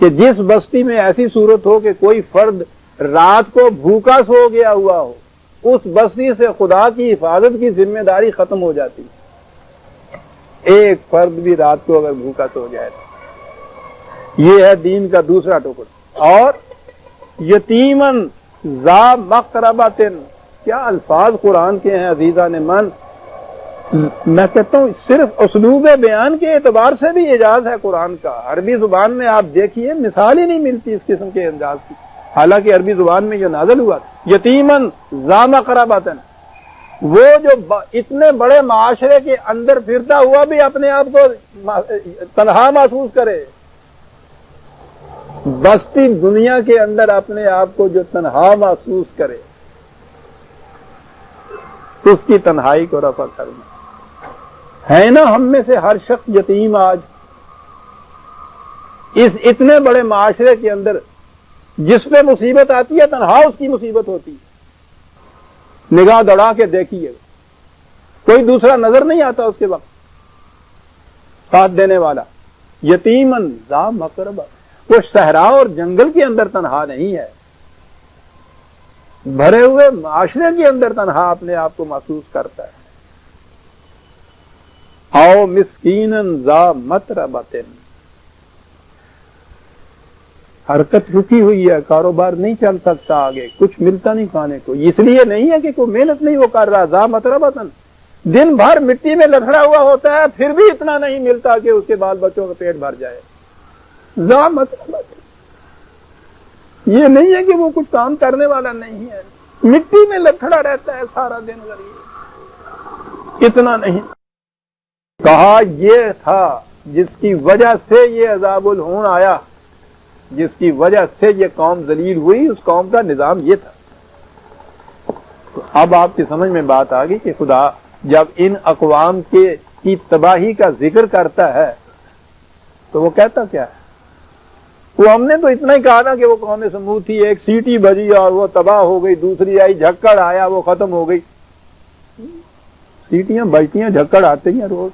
کہ جس بستی میں ایسی صورت ہو کہ کوئی فرد رات کو بھوکا سو گیا ہوا ہو، اس بستی سے خدا کی حفاظت کی ذمہ داری ختم ہو جاتی۔ ایک فرد بھی رات کو اگر بھوکا سو جائے تو یہ ہے دین کا دوسرا ٹکڑا۔ اور یتیمن ذا مقربۃ، کیا الفاظ قرآن کے ہیں عزیزان من۔ میں کہتا ہوں صرف اسلوب بیان کے اعتبار سے بھی اعجاز ہے قرآن کا۔ عربی زبان میں آپ دیکھیے مثال ہی نہیں ملتی اس قسم کے انداز کی، حالانکہ عربی زبان میں یہ نازل ہوا یتیمن ذا مقربۃ، وہ جو اتنے بڑے معاشرے کے اندر پھرتا ہوا بھی اپنے آپ کو تنہا محسوس کرے، بستی دنیا کے اندر اپنے آپ کو جو تنہا محسوس کرے، اس کی تنہائی کو رفع کرنا ہے نا۔ ہم میں سے ہر شخص یتیم آج اس اتنے بڑے معاشرے کے اندر، جس پہ مصیبت آتی ہے تنہا اس کی مصیبت ہوتی ہے۔ نگاہ دوڑا کے دیکھیے، کوئی دوسرا نظر نہیں آتا اس کے وقت ساتھ دینے والا۔ یتیمن ذا مقربہ، وہ صحرا اور جنگل کے اندر تنہا نہیں ہے، بھرے ہوئے معاشرے کے اندر تنہا اپنے آپ کو محسوس کرتا ہے۔ او مسکینن ذا متربۃ، حرکت رکی ہوئی ہے، کاروبار نہیں چل سکتا آگے، کچھ ملتا نہیں کھانے کو، اس لیے نہیں ہے کہ کوئی محنت نہیں وہ کر رہا، ذا متربۃ، دن بھر مٹی میں لتڑا ہوا ہوتا ہے پھر بھی اتنا نہیں ملتا کہ اس کے بال بچوں کا پیٹ بھر جائے۔ ذا متربۃ، یہ نہیں ہے کہ وہ کچھ کام کرنے والا نہیں ہے، مٹی میں لتڑا رہتا ہے سارا دن غریب، اتنا نہیں۔ کہا یہ تھا جس کی وجہ سے یہ عذاب الہون آیا، جس کی وجہ سے یہ قوم ذلیل ہوئی، اس قوم کا نظام یہ تھا۔ تو اب آپ کی سمجھ میں بات آ گئی کہ خدا جب ان اقوام کی تباہی کا ذکر کرتا ہے تو وہ کہتا کیا ہے؟ وہ ہم نے تو اتنا ہی کہا نا کہ وہ قوم سمود تھی، ایک سیٹی بجی اور وہ تباہ ہو گئی، دوسری آئی، جھکڑ آیا، وہ ختم ہو گئی۔ سیٹیاں بجتی ہیں، جھکڑ آتے ہیں روز،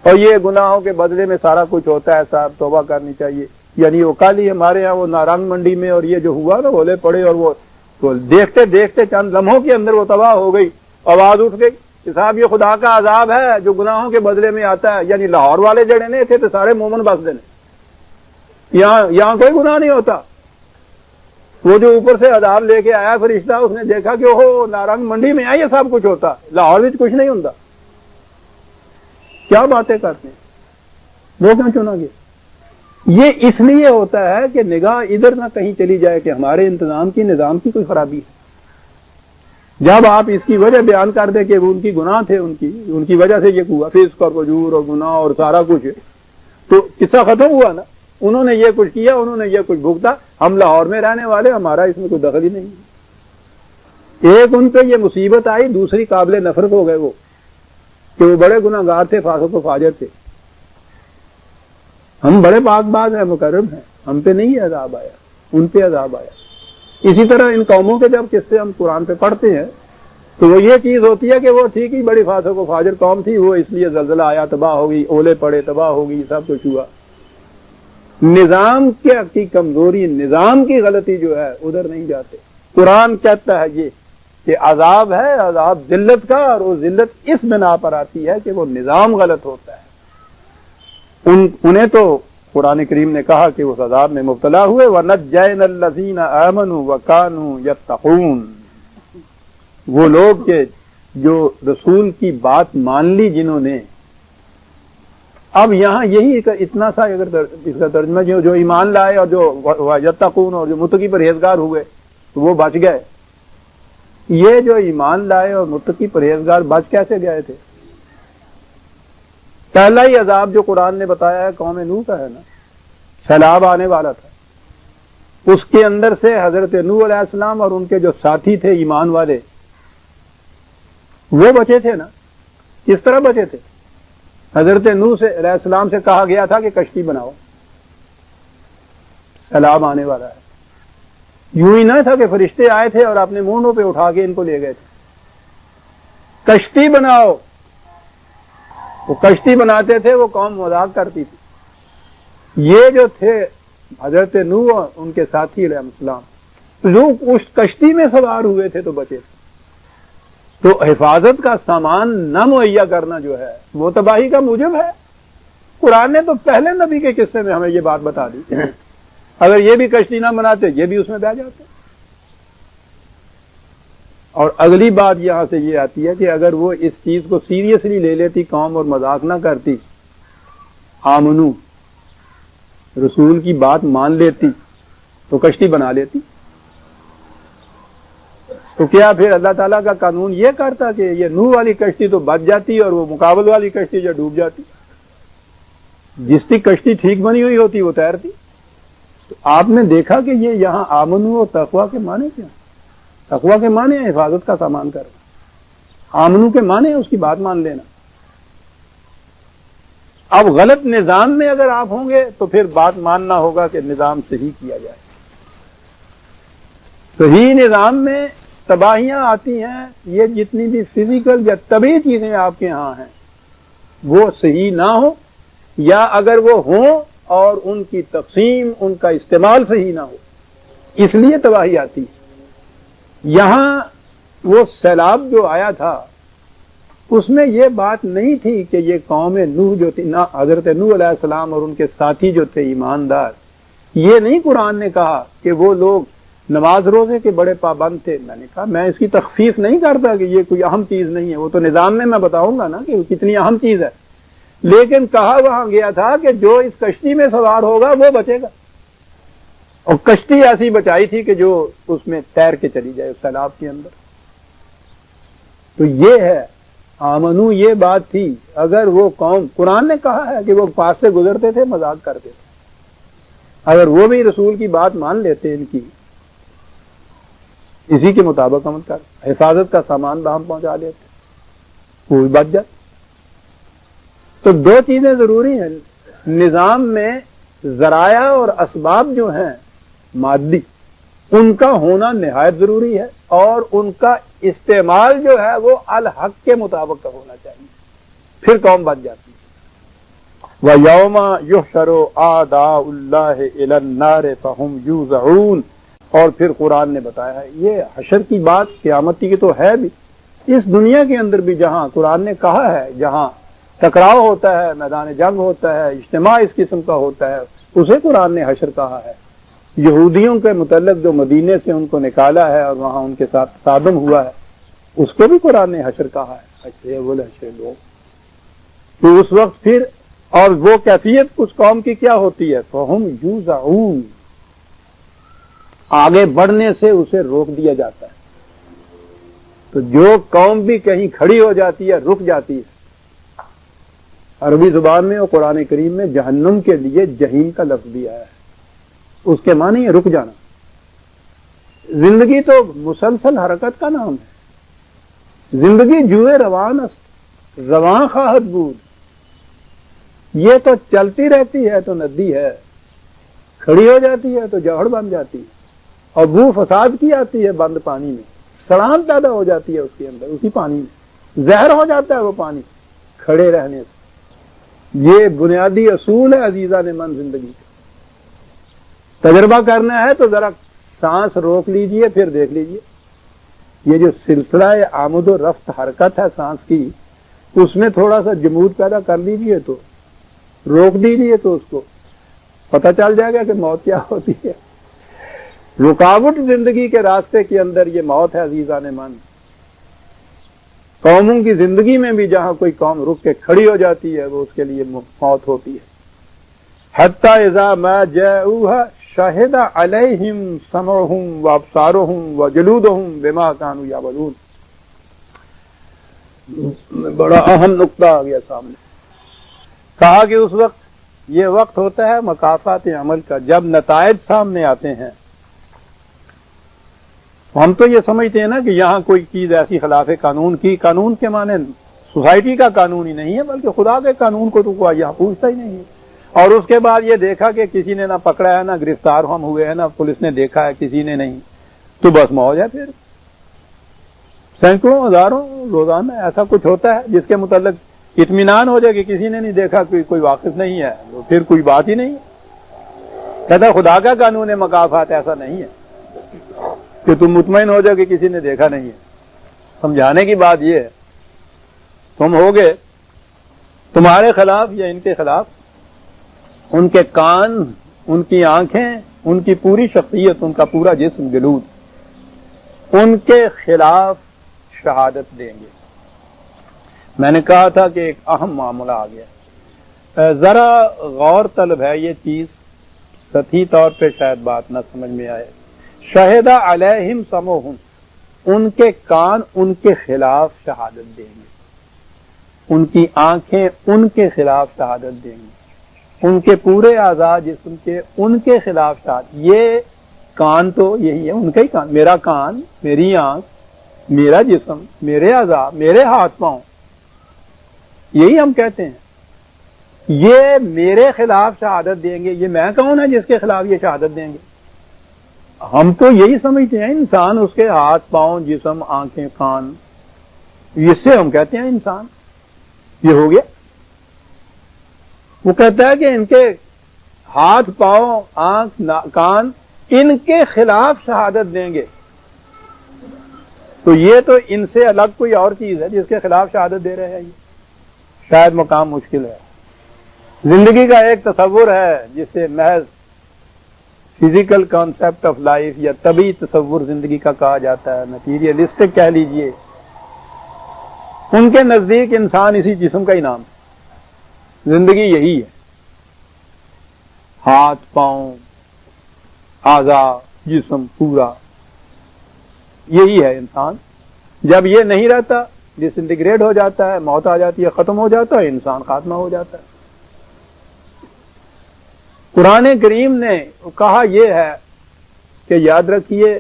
اور یہ گناہوں کے بدلے میں سارا کچھ ہوتا ہے، صاحب توبہ کرنی چاہیے۔ یعنی وہ کل ہی ہمارے ہاں وہ نارنگ منڈی میں اور یہ جو ہوا نا، اولے پڑے اور وہ دیکھتے دیکھتے چند لمحوں کے اندر وہ تباہ ہو گئی، آواز اٹھ گئی کہ صاحب یہ خدا کا عذاب ہے جو گناہوں کے بدلے میں آتا ہے۔ یعنی لاہور والے جڑے نے تھے تو سارے مومن بس دینے، یہاں کوئی گناہ نہیں ہوتا۔ وہ جو اوپر سے عذاب لے کے آیا فرشتہ، اس نے دیکھا کہ وہ نارنگ منڈی میں یہ سب کچھ ہوتا، لاہور میں کچھ نہیں ہوتا۔ کیا باتیں کرتے ہیں، وہ کیوں چنا گیا؟ یہ اس لیے ہوتا ہے کہ نگاہ ادھر نہ کہیں چلی جائے کہ ہمارے انتظام کی، نظام کی کوئی خرابی ہے۔ جب آپ اس کی وجہ بیان کر دیں کہ وہ ان کی گناہ تھے، ان کی وجہ سے یہ ہوا، فسق اور فجور اور گناہ اور سارا کچھ، تو قصہ ختم ہوا نا۔ انہوں نے یہ کچھ کیا، انہوں نے یہ کچھ بھگتا، ہم لاہور میں رہنے والے، ہمارا اس میں کوئی دخل ہی نہیں۔ ایک ان پہ یہ مصیبت آئی، دوسری قابل نفرت ہو گئے وہ کہ وہ بڑے گناہ گار تھے، فاسق و فاجر تھے۔ ہم بڑے پاک باز ہیں، مکرم ہیں، ہم پہ نہیں عذاب آیا، ان پہ عذاب آیا۔ اسی طرح ان قوموں کے جب قصے ہم قرآن پہ پڑھتے ہیں تو وہ یہ چیز ہوتی ہے کہ وہ ٹھیک ہی بڑی فاسق و فاجر قوم تھی، وہ اس لیے زلزلہ آیا، تباہ ہو گئی، اولے پڑے، تباہ ہو گئی، سب کچھ ہوا۔ نظام کی کمزوری، نظام کی غلطی جو ہے ادھر نہیں جاتے۔ قرآن کہتا ہے یہ کہ عذاب ہے، عذاب ذلت کا، اور وہ ذلت اس بنا پر آتی ہے کہ وہ نظام غلط ہوتا ہے۔ انہیں تو قرآن کریم نے کہا کہ اس عذاب میں مبتلا ہوئے، وَنَجَّيْنَا الَّذِينَ آمَنُوا وَكَانُوا يَتَّقُونَ، وہ لوگ کہ جو رسول کی بات مان لی جنہوں نے۔ اب یہاں یہی اتنا سا اگر اس کا ترجمہ جو ایمان لائے اور جو یتقون اور جو متقی پرہیزگار ہوئے تو وہ بچ گئے، یہ جو ایمان لائے اور متقی پرہیزگار بچ کیسے گئے تھے؟ پہلا ہی عذاب جو قرآن نے بتایا ہے قوم نوح کا ہے نا، سیلاب آنے والا تھا، اس کے اندر سے حضرت نوح علیہ السلام اور ان کے جو ساتھی تھے ایمان والے وہ بچے تھے نا۔ کس طرح بچے تھے؟ حضرت نوح علیہ السلام سے کہا گیا تھا کہ کشتی بناؤ، سیلاب آنے والا ہے۔ یوں ہی نہ تھا کہ فرشتے آئے تھے اور اپنے مونڈوں پہ اٹھا کے ان کو لے گئے تھے، کشتی بناؤ۔ وہ کشتی بناتے تھے، وہ قوم مذاق کرتی تھی۔ یہ جو تھے حضرت نوح اور ان کے ساتھی علیہ السلام، جو اس کشتی میں سوار ہوئے تھے تو بچے تھے۔ تو حفاظت کا سامان نہ مہیا کرنا جو ہے وہ تباہی کا موجب ہے۔ قرآن نے تو پہلے نبی کے قصے میں ہمیں یہ بات بتا دی، اگر یہ بھی کشتی نہ بناتے یہ بھی اس میں بہ جاتے۔ اور اگلی بات یہاں سے یہ آتی ہے کہ اگر وہ اس چیز کو سیریسلی لے لیتی قوم اور مذاق نہ کرتی، آمنو رسول کی بات مان لیتی تو کشتی بنا لیتی۔ تو کیا پھر اللہ تعالیٰ کا قانون یہ کرتا کہ یہ نوح والی کشتی تو بچ جاتی اور وہ مقابل والی کشتی جو ڈوب جاتی؟ جس کی کشتی ٹھیک بنی ہوئی ہوتی وہ تیرتی۔ تو آپ نے دیکھا کہ یہ یہاں آمنو اور تقویٰ کے معنی کیا؟ تقویٰ کے معنی ہے حفاظت کا سامان کرنا، آمنو کے معنی ہے اس کی بات مان لینا۔ اب غلط نظام میں اگر آپ ہوں گے تو پھر بات ماننا ہوگا کہ نظام صحیح کیا جائے۔ صحیح نظام میں تباہیاں آتی ہیں، یہ جتنی بھی فزیکل یا طبعی چیزیں آپ کے ہاں ہیں وہ صحیح نہ ہو، یا اگر وہ ہوں اور ان کی تقسیم ان کا استعمال صحیح نہ ہو، اس لیے تباہی آتی ہے۔ یہاں وہ سیلاب جو آیا تھا اس میں یہ بات نہیں تھی کہ یہ قوم نوح جو تھی، نہ حضرت نوح علیہ السلام اور ان کے ساتھی جو تھے ایماندار، یہ نہیں قرآن نے کہا کہ وہ لوگ نماز روزے کے بڑے پابند تھے۔ میں نے کہا میں اس کی تخفیف نہیں کرتا کہ یہ کوئی اہم چیز نہیں ہے، وہ تو نظام میں بتاؤں گا نا کہ وہ کتنی اہم چیز ہے، لیکن کہا وہاں گیا تھا کہ جو اس کشتی میں سوار ہوگا وہ بچے گا، اور کشتی ایسی بچائی تھی کہ جو اس میں تیر کے چلی جائے اس سیلاب کے اندر۔ تو یہ ہے آمنو، یہ بات تھی۔ اگر وہ قوم، قرآن نے کہا ہے کہ وہ پاس سے گزرتے تھے مذاق کرتے تھے، اگر وہ بھی رسول کی بات مان لیتے، ان کی اسی کے مطابق عمل کر حفاظت کا سامان باہم پہنچا لیتے، وہ بھی بچ جاتے۔ تو دو چیزیں ضروری ہیں نظام میں، ذرائع اور اسباب جو ہیں مادی، ان کا ہونا نہایت ضروری ہے، اور ان کا استعمال جو ہے وہ الحق کے مطابق کا ہونا چاہیے، پھر قوم بچ جاتی ہے۔ وَيَوْمَ يُحْشَرُ أَعْدَاءُ اللَّهِ إِلَى النَّارِ فَهُمْ يُوزَعُونَ۔ اور پھر قرآن نے بتایا ہے یہ حشر کی بات قیامت کی تو ہے بھی، اس دنیا کے اندر بھی جہاں قرآن نے کہا ہے جہاں ٹکراؤ ہوتا ہے، میدان جنگ ہوتا ہے، اجتماع اس قسم کا ہوتا ہے، اسے قرآن نے حشر کہا ہے۔ یہودیوں کے متعلق جو مدینے سے ان کو نکالا ہے اور وہاں ان کے ساتھ تصادم ہوا ہے، اس کو بھی قرآن نے حشر کہا ہے، حشر وہ حشر لوگ۔ تو اس وقت پھر اور وہ کیفیت اس قوم کی کیا ہوتی ہے؟ فَهُمْ يُوزَعُونَ، آگے بڑھنے سے اسے روک دیا جاتا ہے۔ تو جو قوم بھی کہیں کھڑی ہو جاتی ہے، رک جاتی ہے، عربی زبان میں اور قرآن کریم میں جہنم کے لیے جہیم کا لفظ بھی آیا ہے، اس کے معنی ہے رک جانا۔ زندگی تو مسلسل حرکت کا نام ہے، زندگی جوئے روان است رواں خواہد بود، یہ تو چلتی رہتی ہے تو ندی ہے، کھڑی ہو جاتی ہے تو جوہر بن جاتی ہے، اور بو فساد کی آتی ہے بند پانی میں، سڑان پیدا ہو جاتی ہے اس کے اندر، اسی پانی میں زہر ہو جاتا ہے وہ پانی کھڑے رہنے سے۔ یہ بنیادی اصول ہے عزیزان من زندگی کا۔ تجربہ کرنا ہے تو ذرا سانس روک لیجئے، پھر دیکھ لیجئے یہ جو سلسلہ آمد و رفت حرکت ہے سانس کی، اس میں تھوڑا سا جمود پیدا کر لیجئے، تو روک دیجئے تو اس کو پتہ چل جائے گا کہ موت کیا ہوتی ہے۔ رکاوٹ زندگی کے راستے کے اندر یہ موت ہے عزیزان من۔ قوموں کی زندگی میں بھی جہاں کوئی قوم رک کے کھڑی ہو جاتی ہے وہ اس کے لیے موت ہوتی ہے۔ حتی اذا ما جاؤوها شہد علیہم سمعہم وابصارہم وجلودہم بما کانوا یعملون. بڑا اہم نقطہ آ گیا سامنے. کہا کہ اس وقت یہ وقت ہوتا ہے مکافات عمل کا، جب نتائج سامنے آتے ہیں. ہم تو یہ سمجھتے ہیں نا کہ یہاں کوئی چیز ایسی خلاف قانون کی، قانون کے معنی سوسائٹی کا قانون ہی نہیں ہے بلکہ خدا کے قانون کو تو کوئی یہاں پوچھتا ہی نہیں ہے. اور اس کے بعد یہ دیکھا کہ کسی نے نہ پکڑا ہے نہ گرفتار ہم ہوئے ہیں نہ پولیس نے دیکھا ہے کسی نے نہیں، تو بس موج ہے. پھر سینکڑوں ہزاروں روزانہ ایسا کچھ ہوتا ہے جس کے متعلق اطمینان ہو جائے کہ کسی نے نہیں دیکھا، کوئی واقف نہیں ہے، تو پھر کوئی بات ہی نہیں. کہتا خدا کا قانون مکافات ایسا نہیں ہے کہ تم مطمئن ہو جاؤ کہ کسی نے دیکھا نہیں ہے. سمجھانے کی بات یہ ہے تم ہوگے تمہارے خلاف یا ان کے خلاف، ان کے کان، ان کی آنکھیں، ان کی پوری شخصیت، ان کا پورا جسم جلود ان کے خلاف شہادت دیں گے. میں نے کہا تھا کہ ایک اہم معاملہ آ گیا. ذرا غور طلب ہے یہ چیز، سطحی طور پہ شاید بات نہ سمجھ میں آئے. شہد علیہم سمعہم، ان کے کان ان کے خلاف شہادت دیں گے، ان کی آنکھیں ان کے خلاف شہادت دیں گی، ان کے پورے اعضاء جسم کے ان کے خلاف شہادت. یہ کان تو یہی ہے ان کا ہی کان، میرا کان، میری آنکھ، میرا جسم، میرے اعضاء، میرے ہاتھ پاؤں، یہی ہم کہتے ہیں. یہ میرے خلاف شہادت دیں گے. یہ میں کون ہے جس کے خلاف یہ شہادت دیں گے؟ ہم تو یہی سمجھتے ہیں انسان، اس کے ہاتھ پاؤں، جسم، آنکھیں، کان، اس سے ہم کہتے ہیں انسان. یہ ہو گیا. وہ کہتا ہے کہ ان کے ہاتھ پاؤں، آنکھ، کان ان کے خلاف شہادت دیں گے. تو یہ تو ان سے الگ کوئی اور چیز ہے جس کے خلاف شہادت دے رہے ہیں. یہ شاید مقام مشکل ہے. زندگی کا ایک تصور ہے جسے محض فزیکل کانسیپٹ آف لائف یا طبعی تصور زندگی کا کہا جاتا ہے، میٹیریلسٹک کہہ لیجئے. ان کے نزدیک انسان اسی جسم کا ہی نام ہے. زندگی یہی ہے، ہاتھ پاؤں، اعضاء، جسم پورا، یہی ہے انسان. جب یہ نہیں رہتا، ڈس انٹیگریٹ ہو جاتا ہے، موت آ جاتی ہے، ختم ہو جاتا ہے، انسان خاتمہ ہو جاتا ہے. قرآن کریم نے کہا یہ ہے کہ یاد رکھیے،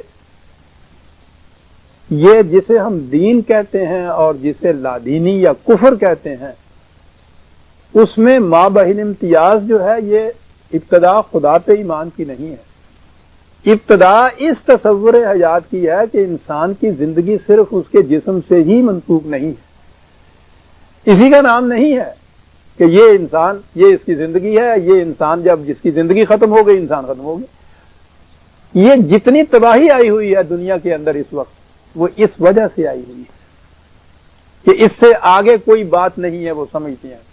یہ جسے ہم دین کہتے ہیں اور جسے لادینی یا کفر کہتے ہیں، اس میں مابین امتیاز جو ہے یہ ابتدا خدا پہ ایمان کی نہیں ہے. ابتدا اس تصور حیات کی ہے کہ انسان کی زندگی صرف اس کے جسم سے ہی منسوخ نہیں ہے. اسی کا نام نہیں ہے کہ یہ انسان، یہ اس کی زندگی ہے، یہ انسان جب جس کی زندگی ختم ہو گئی انسان ختم ہو گیا. یہ جتنی تباہی آئی ہوئی ہے دنیا کے اندر اس وقت، وہ اس وجہ سے آئی ہوئی ہے کہ اس سے آگے کوئی بات نہیں ہے. وہ سمجھتے ہیں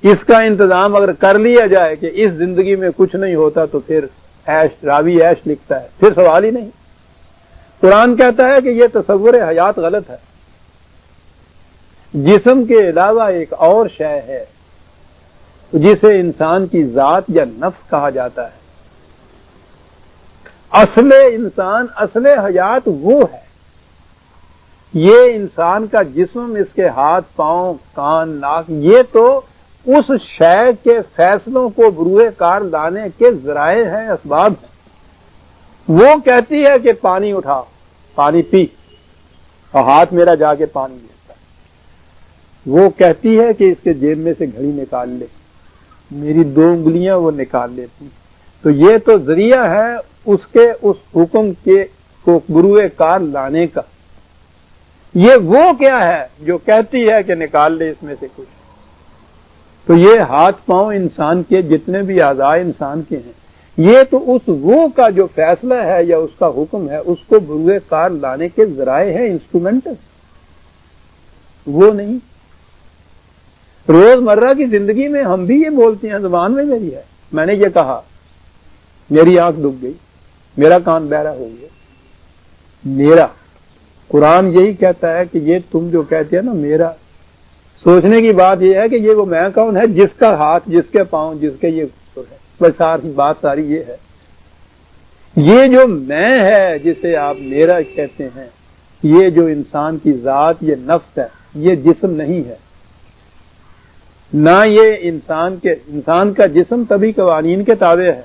اس کا انتظام اگر کر لیا جائے کہ اس زندگی میں کچھ نہیں ہوتا تو پھر عیش، راوی عیش لکھتا ہے، پھر سوال ہی نہیں. قرآن کہتا ہے کہ یہ تصور حیات غلط ہے. جسم کے علاوہ ایک اور شے ہے جسے انسان کی ذات یا نفس کہا جاتا ہے. اصل انسان، اصل حیات وہ ہے. یہ انسان کا جسم، اس کے ہاتھ پاؤں، کان، ناک، یہ تو اس شے کے فیصلوں کو بروئے کار لانے کے ذرائع ہیں، اسباب ہیں. وہ کہتی ہے کہ پانی اٹھا، پانی پی، اور ہاتھ میرا جا کے پانی لیتا ہے. وہ کہتی ہے کہ اس کے جیب میں سے گھڑی نکال لے، میری 2 انگلیاں وہ نکال لیتی. تو یہ تو ذریعہ ہے اس کے اس حکم کے کو بروئے کار لانے کا. یہ وہ کیا ہے جو کہتی ہے کہ نکال لے اس میں سے کچھ. تو یہ ہاتھ پاؤں انسان کے جتنے بھی اعضاء انسان کے ہیں، یہ تو اس وہ کا جو فیصلہ ہے یا اس کا حکم ہے، اس کو بروئے کار لانے کے ذرائع ہیں، انسٹرومنٹ. وہ نہیں. روز مرہ کی زندگی میں ہم بھی یہ بولتے ہیں، زبان میں میری ہے، میں نے یہ کہا، میری آنکھ دکھ گئی، میرا کان بہرا ہو گیا. میرا قرآن یہی کہتا ہے کہ یہ تم جو کہتے ہیں نا میرا، سوچنے کی بات یہ ہے کہ یہ وہ میں کون ہے جس کا ہاتھ، جس کے پاؤں، جس کے یہ ہے. بس ساری بات ساری یہ ہے، یہ جو میں ہے جسے آپ میرا کہتے ہیں، یہ جو انسان کی ذات، یہ نفس ہے، یہ جسم نہیں ہے، نہ یہ انسان کا جسم طبی قوانین کے تابع ہے،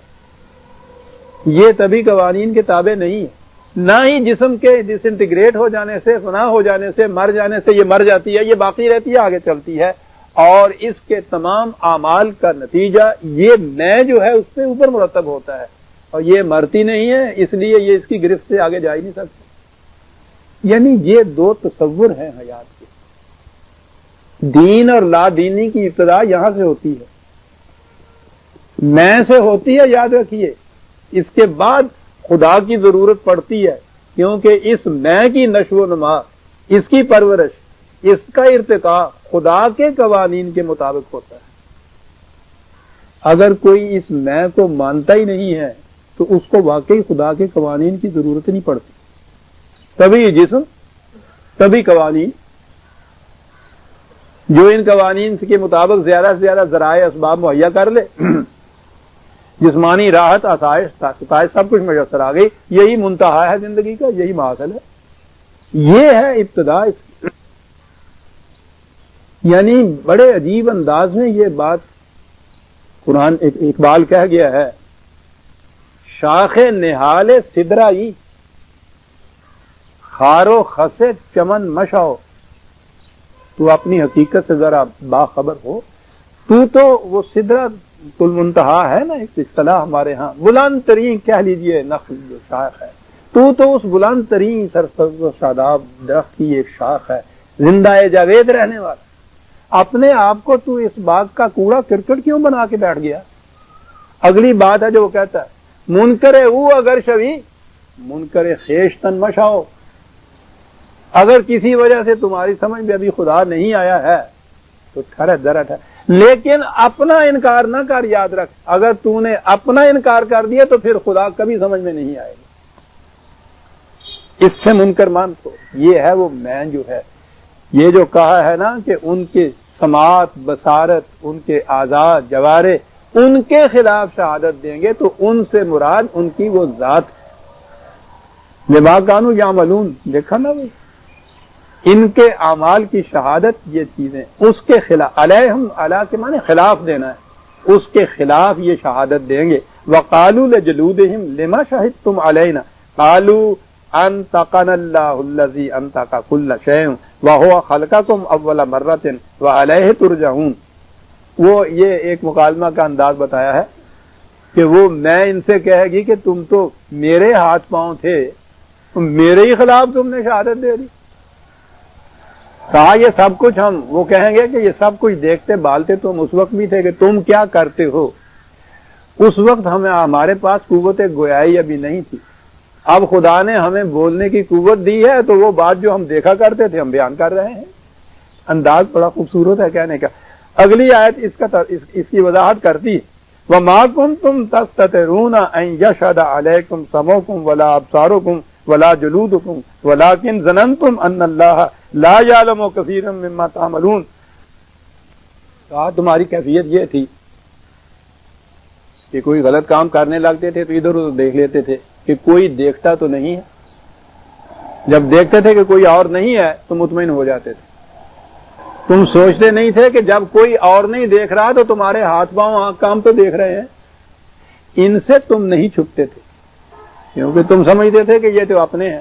یہ طبی قوانین کے تابع نہیں ہے، نہ ہی جسم کے ڈس انٹیگریٹ ہو جانے سے، فنا ہو جانے سے، مر جانے سے یہ مر جاتی ہے، یہ باقی رہتی ہے، آگے چلتی ہے، اور اس کے تمام اعمال کا نتیجہ یہ میں جو ہے اس پہ اوپر مرتب ہوتا ہے، اور یہ مرتی نہیں ہے، اس لیے یہ اس کی گرفت سے آگے جا ہی نہیں سکتی۔ یعنی یہ دو تصور ہیں حیات کے، دین اور لا دینی کی ابتدا یہاں سے ہوتی ہے، میں سے ہوتی ہے، یاد رکھیے، اس کے بعد خدا کی ضرورت پڑتی ہے، کیونکہ اس میں کی نشو و نما، اس کی پرورش، اس کا ارتقاء خدا کے قوانین کے مطابق ہوتا ہے۔ اگر کوئی اس میں کو مانتا ہی نہیں ہے تو اس کو واقعی خدا کے قوانین کی ضرورت نہیں پڑتی، تبھی جسم، تبھی قوانین، جو ان قوانین کے مطابق زیادہ سے زیادہ ذرائع اسباب مہیا کر لے، جسمانی راحت، آسائش، ستائش، سب کچھ میسر آ گئی، یہی منتہا ہے زندگی کا، یہی محاصل ہے، یہ ہے ابتدا اس کی۔ یعنی بڑے عجیب انداز میں یہ بات قرآن، اقبال کہہ گیا ہے، شاخ نہال سدرائی خارو خسے چمن مشاؤ، تو اپنی حقیقت سے ذرا باخبر ہو، تو وہ سدرہ المنتہا ہے نا، ایک اصطلاح ہمارے ہاں، بلند ترین کہہ لیجئے نخل جو شاخ ہے، تو اس بلند ترین سرسبز و شاداب درخت کی ایک شاخ ہے، زندہ جاوید رہنے والا، اپنے آپ کو تو اس باغ کا کوڑا کرکٹ کیوں بنا کے بیٹھ گیا؟ اگلی بات ہے جو وہ کہتا ہے، منکر او اگر شوی منکر خیشتن مشاؤ، اگر کسی وجہ سے تمہاری سمجھ میں ابھی خدا نہیں آیا ہے تو ٹھہر درٹ ہے، لیکن اپنا انکار نہ کر، یاد رکھ، اگر تو نے اپنا انکار کر دیا تو پھر خدا کبھی سمجھ میں نہیں آئے گا، اس سے منکر مان تو یہ ہے وہ میں جو ہے، یہ جو کہا ہے نا کہ ان کے سماعت، بصارت، ان کے اعضاء، جوارے ان کے خلاف شہادت دیں گے، تو ان سے مراد ان کی وہ ذات لما کانوا یعملون، دیکھا نا وہ ان کے اعمال کی شہادت، یہ چیزیں اس کے خلاف، علیہم، علی کے معنی خلاف دینا ہے، اس کے خلاف یہ شہادت دیں گے۔ وقالوا لجلودہم لما شہدتم علینا قالوا انطقنا اللہ الذی انطق کل شیء وہو خلقکم اول مرۃ وعلیہ ترجعون۔ وہ یہ ایک مکالمہ کا انداز بتایا ہے کہ وہ میں ان سے کہے گی کہ تم تو میرے ہاتھ پاؤں تھے، میرے ہی خلاف تم نے شہادت دے دی، کہا یہ سب کچھ ہم، وہ کہیں گے کہ یہ سب کچھ دیکھتے بالتے تم اس وقت بھی تھے کہ تم کیا کرتے ہو، اس وقت ہمارے پاس قوت گویائی ابھی نہیں تھی، اب خدا نے ہمیں بولنے کی قوت دی ہے تو وہ بات جو ہم دیکھا کرتے تھے ہم بیان کر رہے ہیں۔ انداز بڑا خوبصورت ہے کہنے کا۔ اگلی آیت اس کی وضاحت کرتی ہے، وَمَا كُنْتُمْ تَسْتَتِرُونَ أَن يَشْهَدَ عَلَيْكُمْ سَمْعُكُمْ وَلَا أَبْصَارُكُمْ وَلَا جُلُودُكُمْ وَلَكِنْ ظَنَنْتُمْ أَنَّ اللَّهَ لَا يَعْلَمُ كَثِيرًا مِّمَّا تَعْمَلُونَ۔ کہا تمہاری کیفیت یہ تھی کہ کوئی غلط کام کرنے لگتے تھے تو ادھر ادھر دیکھ لیتے تھے کہ کوئی دیکھتا تو نہیں ہے، جب دیکھتے تھے کہ کوئی اور نہیں ہے تو مطمئن ہو جاتے تھے، تم سوچتے نہیں تھے کہ جب کوئی اور نہیں دیکھ رہا تو تمہارے ہاتھ پاؤں آنکھ کام تو دیکھ رہے ہیں، ان سے تم نہیں چھپتے تھے کیونکہ تم سمجھتے تھے کہ یہ تو اپنے ہیں۔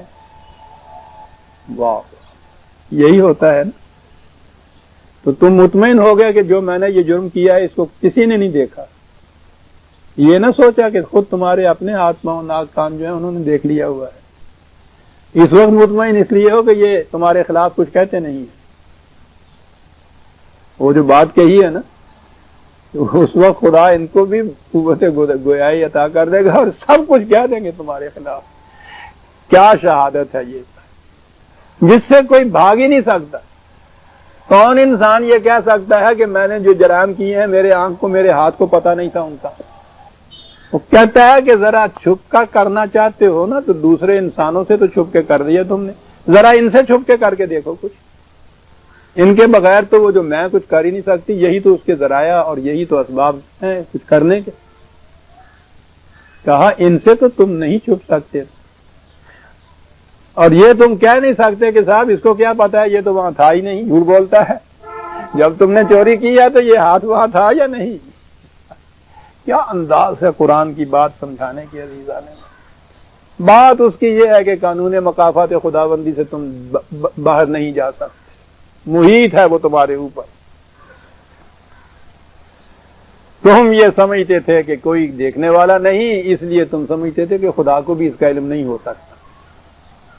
واہ، یہی ہوتا ہے نا، تو تم مطمئن ہو گئے کہ جو میں نے یہ جرم کیا ہے اس کو کسی نے نہیں دیکھا، یہ نہ سوچا کہ خود تمہارے اپنے ہاتھ پاؤں ناک کان جو ہے انہوں نے دیکھ لیا ہوا ہے، اس وقت مطمئن اس لیے ہو کہ یہ تمہارے خلاف کچھ کہتے نہیں ہیں۔ وہ جو بات کہی ہے نا، اس وقت خدا ان کو بھی قوت گویائی عطا کر دے گا اور سب کچھ کہہ دیں گے تمہارے خلاف۔ کیا شہادت ہے یہ، جس سے کوئی بھاگ ہی نہیں سکتا۔ کون انسان یہ کہہ سکتا ہے کہ میں نے جو جرائم کیے ہیں میرے آنکھ کو، میرے ہاتھ کو پتہ نہیں تھا ان کا؟ وہ کہتا ہے کہ ذرا چھپ کر کرنا چاہتے ہو نا تو دوسرے انسانوں سے تو چھپ کے کر دیا تم نے، ذرا ان سے چھپ کے کر کے دیکھو کچھ، ان کے بغیر تو وہ جو میں کچھ کر ہی نہیں سکتی، یہی تو اس کے ذرائع اور یہی تو اسباب ہیں کچھ کرنے کے۔ کہا ان سے تو تم نہیں چھپ سکتے، اور یہ تم کہہ نہیں سکتے کہ صاحب اس کو کیا پتا ہے، یہ تو وہاں تھا ہی نہیں، جھوٹ بولتا ہے۔ جب تم نے چوری کی ہے تو یہ ہاتھ وہاں تھا یا نہیں؟ کیا انداز ہے قرآن کی بات سمجھانے کی عزیزان۔ بات اس کی یہ ہے کہ قانون مکافات خداوندی سے تم باہر نہیں جا سکتے، محیط ہے وہ تمہارے اوپر۔ تم یہ سمجھتے تھے کہ کوئی دیکھنے والا نہیں، اس لیے تم سمجھتے تھے کہ خدا کو بھی اس کا علم نہیں ہو سکتا،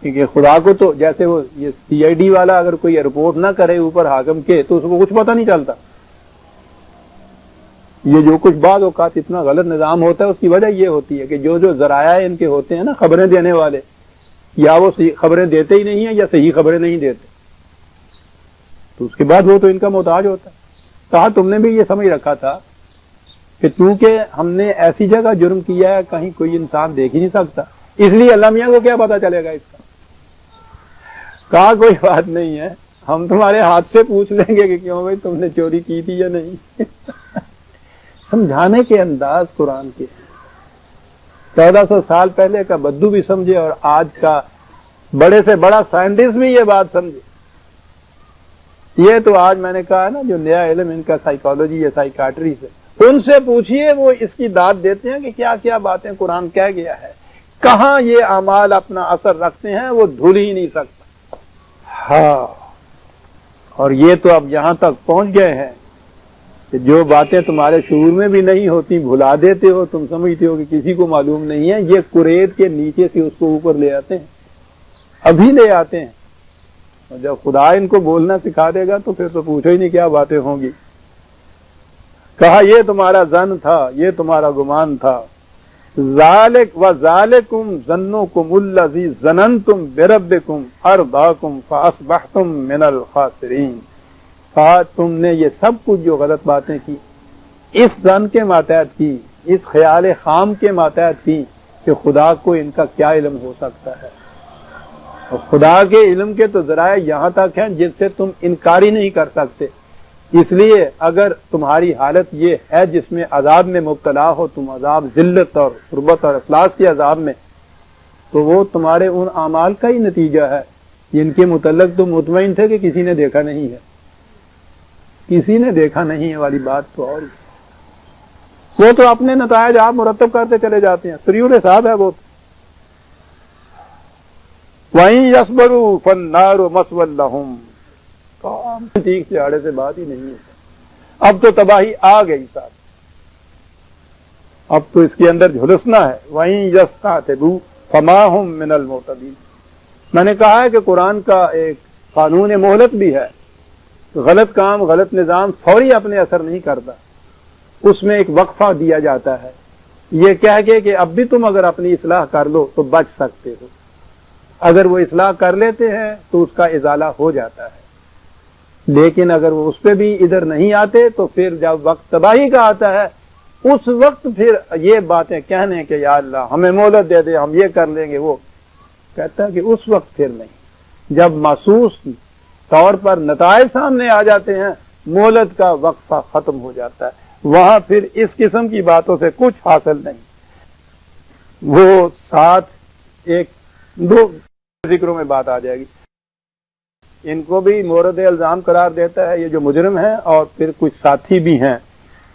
کیونکہ خدا کو تو جیسے وہ یہ سی آئی ڈی والا اگر کوئی رپورٹ نہ کرے اوپر حاکم کے تو اس کو کچھ پتہ نہیں چلتا۔ یہ جو کچھ بعض اوقات اتنا غلط نظام ہوتا ہے اس کی وجہ یہ ہوتی ہے کہ جو ذرائع ان کے ہوتے ہیں نا خبریں دینے والے، یا وہ خبریں دیتے ہی نہیں ہیں یا صحیح خبریں نہیں دیتے، تو اس کے بعد وہ تو ان کا محتاج ہوتا ہے۔ کہا تم نے بھی یہ سمجھ رکھا تھا کہ چونکہ ہم نے ایسی جگہ جرم کیا ہے کہیں کوئی انسان دیکھ ہی نہیں سکتا، اس لیے اللہ میاں کو کیا پتا چلے گا اس کا۔ کہا کوئی بات نہیں ہے، ہم تمہارے ہاتھ سے پوچھ لیں گے کہ کیوں بھائی تم نے چوری کی تھی یا نہیں۔ سمجھانے کے انداز قرآن کے 1400 سال پہلے کا بدو بھی سمجھے اور آج کا بڑے سے بڑا سائنٹسٹ بھی یہ بات سمجھے۔ یہ تو آج میں نے کہا نا جو نیا علم ان کا سائیکالوجی یا سائیکاٹری سے، ان سے پوچھئے وہ اس کی داد دیتے ہیں کہ کیا کیا باتیں قرآن کہہ گیا ہے، کہاں یہ اعمال اپنا اثر رکھتے ہیں وہ دھل ہی نہیں سکتا۔ ہاں، اور یہ تو اب یہاں تک پہنچ گئے ہیں کہ جو باتیں تمہارے شعور میں بھی نہیں ہوتی بھلا دیتے ہو، تم سمجھتے ہو کہ کسی کو معلوم نہیں ہے، یہ قریت کے نیچے سے اس کو اوپر لے آتے ہیں، ابھی لے آتے ہیں، اور جب خدا ان کو بولنا سکھا دے گا تو پھر تو پوچھو ہی نہیں کیا باتیں ہوں گی۔ کہا یہ تمہارا ظن تھا، یہ تمہارا گمان تھا، ذالک و ذالکم ظنکم الذی ظننتم بربکم ارداکم فاصبحتم من الخاسرین۔ کہا تم نے یہ سب کچھ جو غلط باتیں کی اس ظن کے ماتحت کی، اس خیال خام کے ماتحت کی کہ خدا کو ان کا کیا علم ہو سکتا ہے، اور خدا کے علم کے تو ذرائع یہاں تک ہیں جس سے تم انکار ہی نہیں کر سکتے۔ اس لیے اگر تمہاری حالت یہ ہے جس میں عذاب میں مبتلا ہو، تم عذاب ذلت اور غربت اور افلاس کے عذاب میں، تو وہ تمہارے ان اعمال کا ہی نتیجہ ہے جن کے متعلق تم مطمئن تھے کہ کسی نے دیکھا نہیں ہے۔ کسی نے دیکھا نہیں ہے والی بات تو اور وہ تو اپنے نتائج آپ مرتب کرتے چلے جاتے ہیں، سریول حساب ہے وہ۔ وَإِن يَصْبِرُوا فَالنَّارُ مَثْوًى لَّهُمْ، ٹھیک سے آڑے سے بات ہی نہیں ہے، اب تو تباہی آ گئی ساتھ، اب تو اس کے اندر جھلسنا ہے۔ وَإِن يَسْتَعْتِبُوا فَمَا هُمْ مِنَ الْمُعْتَدِينَ۔ میں نے کہا ہے کہ قرآن کا ایک قانون مہلت بھی ہے، غلط کام غلط نظام فوری اپنے اثر نہیں کرتا، اس میں ایک وقفہ دیا جاتا ہے، یہ کہہ کے کہ اب بھی تم اگر اپنی اصلاح کر لو تو بچ سکتے ہو، اگر وہ اصلاح کر لیتے ہیں تو اس کا ازالہ ہو جاتا ہے، لیکن اگر وہ اس پہ بھی ادھر نہیں آتے تو پھر جب وقت تباہی کا آتا ہے اس وقت پھر یہ باتیں کہنے کہ یا اللہ ہمیں مہلت دے دے، ہم یہ کر لیں گے، وہ کہتا ہے کہ اس وقت پھر نہیں، جب محسوس طور پر نتائج سامنے آ جاتے ہیں مہلت کا وقفہ ختم ہو جاتا ہے، وہاں پھر اس قسم کی باتوں سے کچھ حاصل نہیں۔ وہ ساتھ ایک دو ذکروں میں بات آ جائے گی، ان کو بھی مورد الزام قرار دیتا ہے یہ جو مجرم ہیں، اور پھر کچھ ساتھی بھی ہیں۔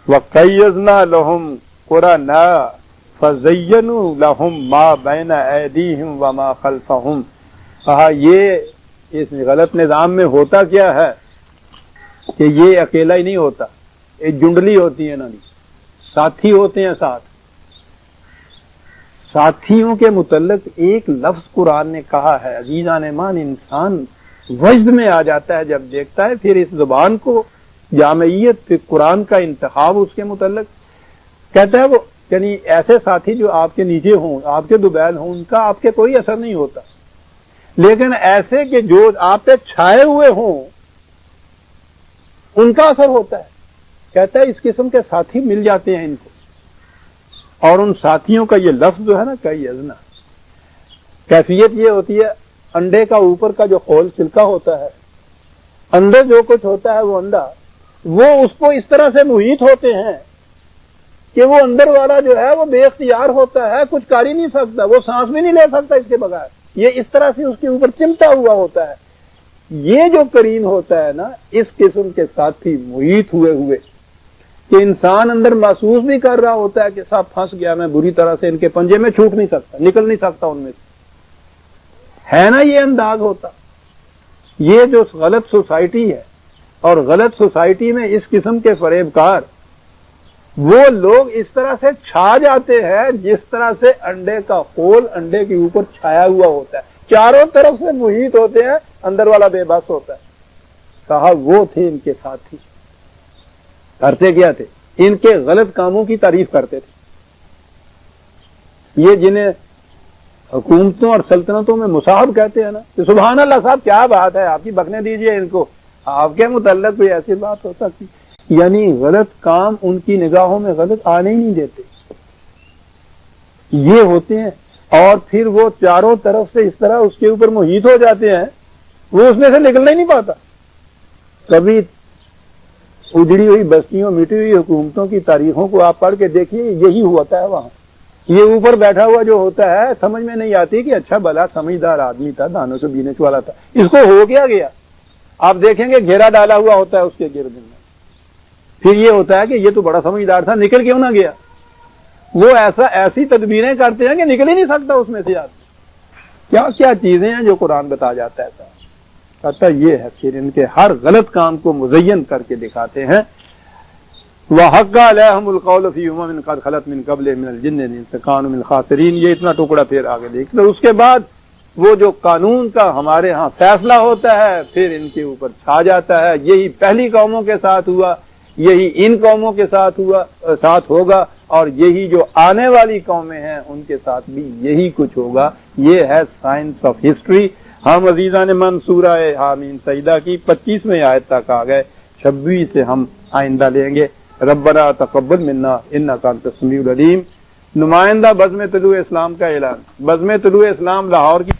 وَقَيَّضْنَا لَهُمْ قُرَنَاءَ فَزَيَّنُوا لَهُمْ مَا بَيْنَ أَيْدِيهِمْ وَمَا خَلْفَهُمْ۔ کہا یہ اس غلط نظام میں ہوتا کیا ہے کہ یہ اکیلا ہی نہیں ہوتا، ایک جنڈلی ہوتی ہے نا، ساتھی ہوتے ہیں ساتھ۔ ساتھیوں کے متعلق ایک لفظ قرآن نے کہا ہے، عزیزان ایمان، انسان وجد میں آ جاتا ہے جب دیکھتا ہے پھر اس زبان کو، جامعیت، پھر قرآن کا انتخاب اس کے متعلق۔ کہتا ہے وہ یعنی ایسے ساتھی جو آپ کے نیچے ہوں، آپ کے دوبیل ہوں، ان کا آپ کے کوئی اثر نہیں ہوتا، لیکن ایسے کہ جو آپ پہ چھائے ہوئے ہوں ان کا اثر ہوتا ہے۔ کہتا ہے اس قسم کے ساتھی مل جاتے ہیں ان کو، اور ان ساتھیوں کا یہ لفظ جو ہے نا کئی ازنا، کیفیت یہ ہوتی ہے انڈے کا اوپر کا جو خول چھلکا ہوتا ہے، اندر جو کچھ ہوتا ہے وہ انڈا، وہ اس کو اس طرح سے محیط ہوتے ہیں کہ وہ اندر والا جو ہے وہ بے اختیار ہوتا ہے، کچھ کر ہی نہیں سکتا، وہ سانس بھی نہیں لے سکتا اس کے بغیر، یہ اس طرح سے اس کے اوپر چمٹا ہوا ہوتا ہے۔ یہ جو کریم ہوتا ہے نا، اس قسم کے ساتھی محیط ہوئے کہ انسان اندر محسوس بھی کر رہا ہوتا ہے کہ صاحب پھنس گیا میں بری طرح سے، ان کے پنجے میں چھوٹ نہیں سکتا، نکل نہیں سکتا ان میں سے، ہے نا یہ انداز ہوتا۔ یہ جو غلط سوسائٹی ہے، اور غلط سوسائٹی میں اس قسم کے فریب کار وہ لوگ اس طرح سے چھا جاتے ہیں جس طرح سے انڈے کا خول انڈے کے اوپر چھایا ہوا ہوتا ہے، چاروں طرف سے محیط ہوتے ہیں، اندر والا بے بس ہوتا ہے۔ کہا وہ تھے ان کے ساتھی، کرتے کیا تھے؟ ان کے غلط کاموں کی تعریف کرتے تھے۔ یہ جنہیں حکومتوں اور سلطنتوں میں مصاحب کہتے ہیں نا، کہ سبحان اللہ صاحب کیا بات ہے، آپ کی بکنے دیجئے ان کو، آپ کے متعلق کوئی ایسی بات ہو سکتی؟ یعنی غلط کام ان کی نگاہوں میں غلط آنے ہی نہیں دیتے، یہ ہوتے ہیں۔ اور پھر وہ چاروں طرف سے اس طرح اس کے اوپر محیط ہو جاتے ہیں، وہ اس میں سے نکلنا ہی نہیں پاتا۔ کبھی اجڑی ہوئی بستیوں، مٹی ہوئی حکومتوں کی تاریخوں کو آپ پڑھ کے دیکھیے، یہی ہوتا ہے وہاں۔ یہ اوپر بیٹھا ہوا جو ہوتا ہے، سمجھ میں نہیں آتی کہ اچھا بھلا سمجھدار آدمی تھا، دانوں سے بینچ والا تھا، اس کو ہو کیا گیا؟ آپ دیکھیں گے گھیرا ڈالا ہوا ہوتا ہے اس کے گرد میں، پھر یہ ہوتا ہے کہ یہ تو بڑا سمجھدار تھا، نکل کیوں نہ گیا؟ وہ ایسی تدبیریں کرتے ہیں کہ نکل ہی نہیں سکتا اس میں سے آدمی۔ کیا کیا چیزیں ہیں جو قرآن بتا جاتا ہے، کہتا یہ ہے پھر ان کے ہر غلط کام کو مزین کر کے دکھاتے ہیں۔ وَحَقَّ عَلَيْهِمُ الْقَوْلُ فِي أُمَمٍ قَدْ خَلَتْ مِنْ قَبْلِهِمْ مِنَ الْجِنِّ وَالْإِنسِ كَانُوا مِنَ الْخَاسِرِينَ۔ یہ اتنا ٹکڑا پھر آگے دیکھ لو۔ اس کے بعد وہ جو قانون کا ہمارے ہاں فیصلہ ہوتا ہے پھر ان کے اوپر چھا جاتا ہے۔ یہی پہلی قوموں کے ساتھ ہوا، یہی ان قوموں کے ساتھ ہوگا، اور یہی جو آنے والی قومیں ہیں ان کے ساتھ بھی یہی کچھ ہوگا۔ یہ ہے سائنس آف ہسٹری۔ ہم عزیزان من سورہ حامیم سجدہ کی 25ویں آیت تک آ گئے، 26 سے ہم آئندہ لیں گے۔ ربنا تقبل منا انک انت السمیع العلیم۔ نمائندہ بزم طلوع اسلام کا اعلان۔ بزم طلوع اسلام لاہور کی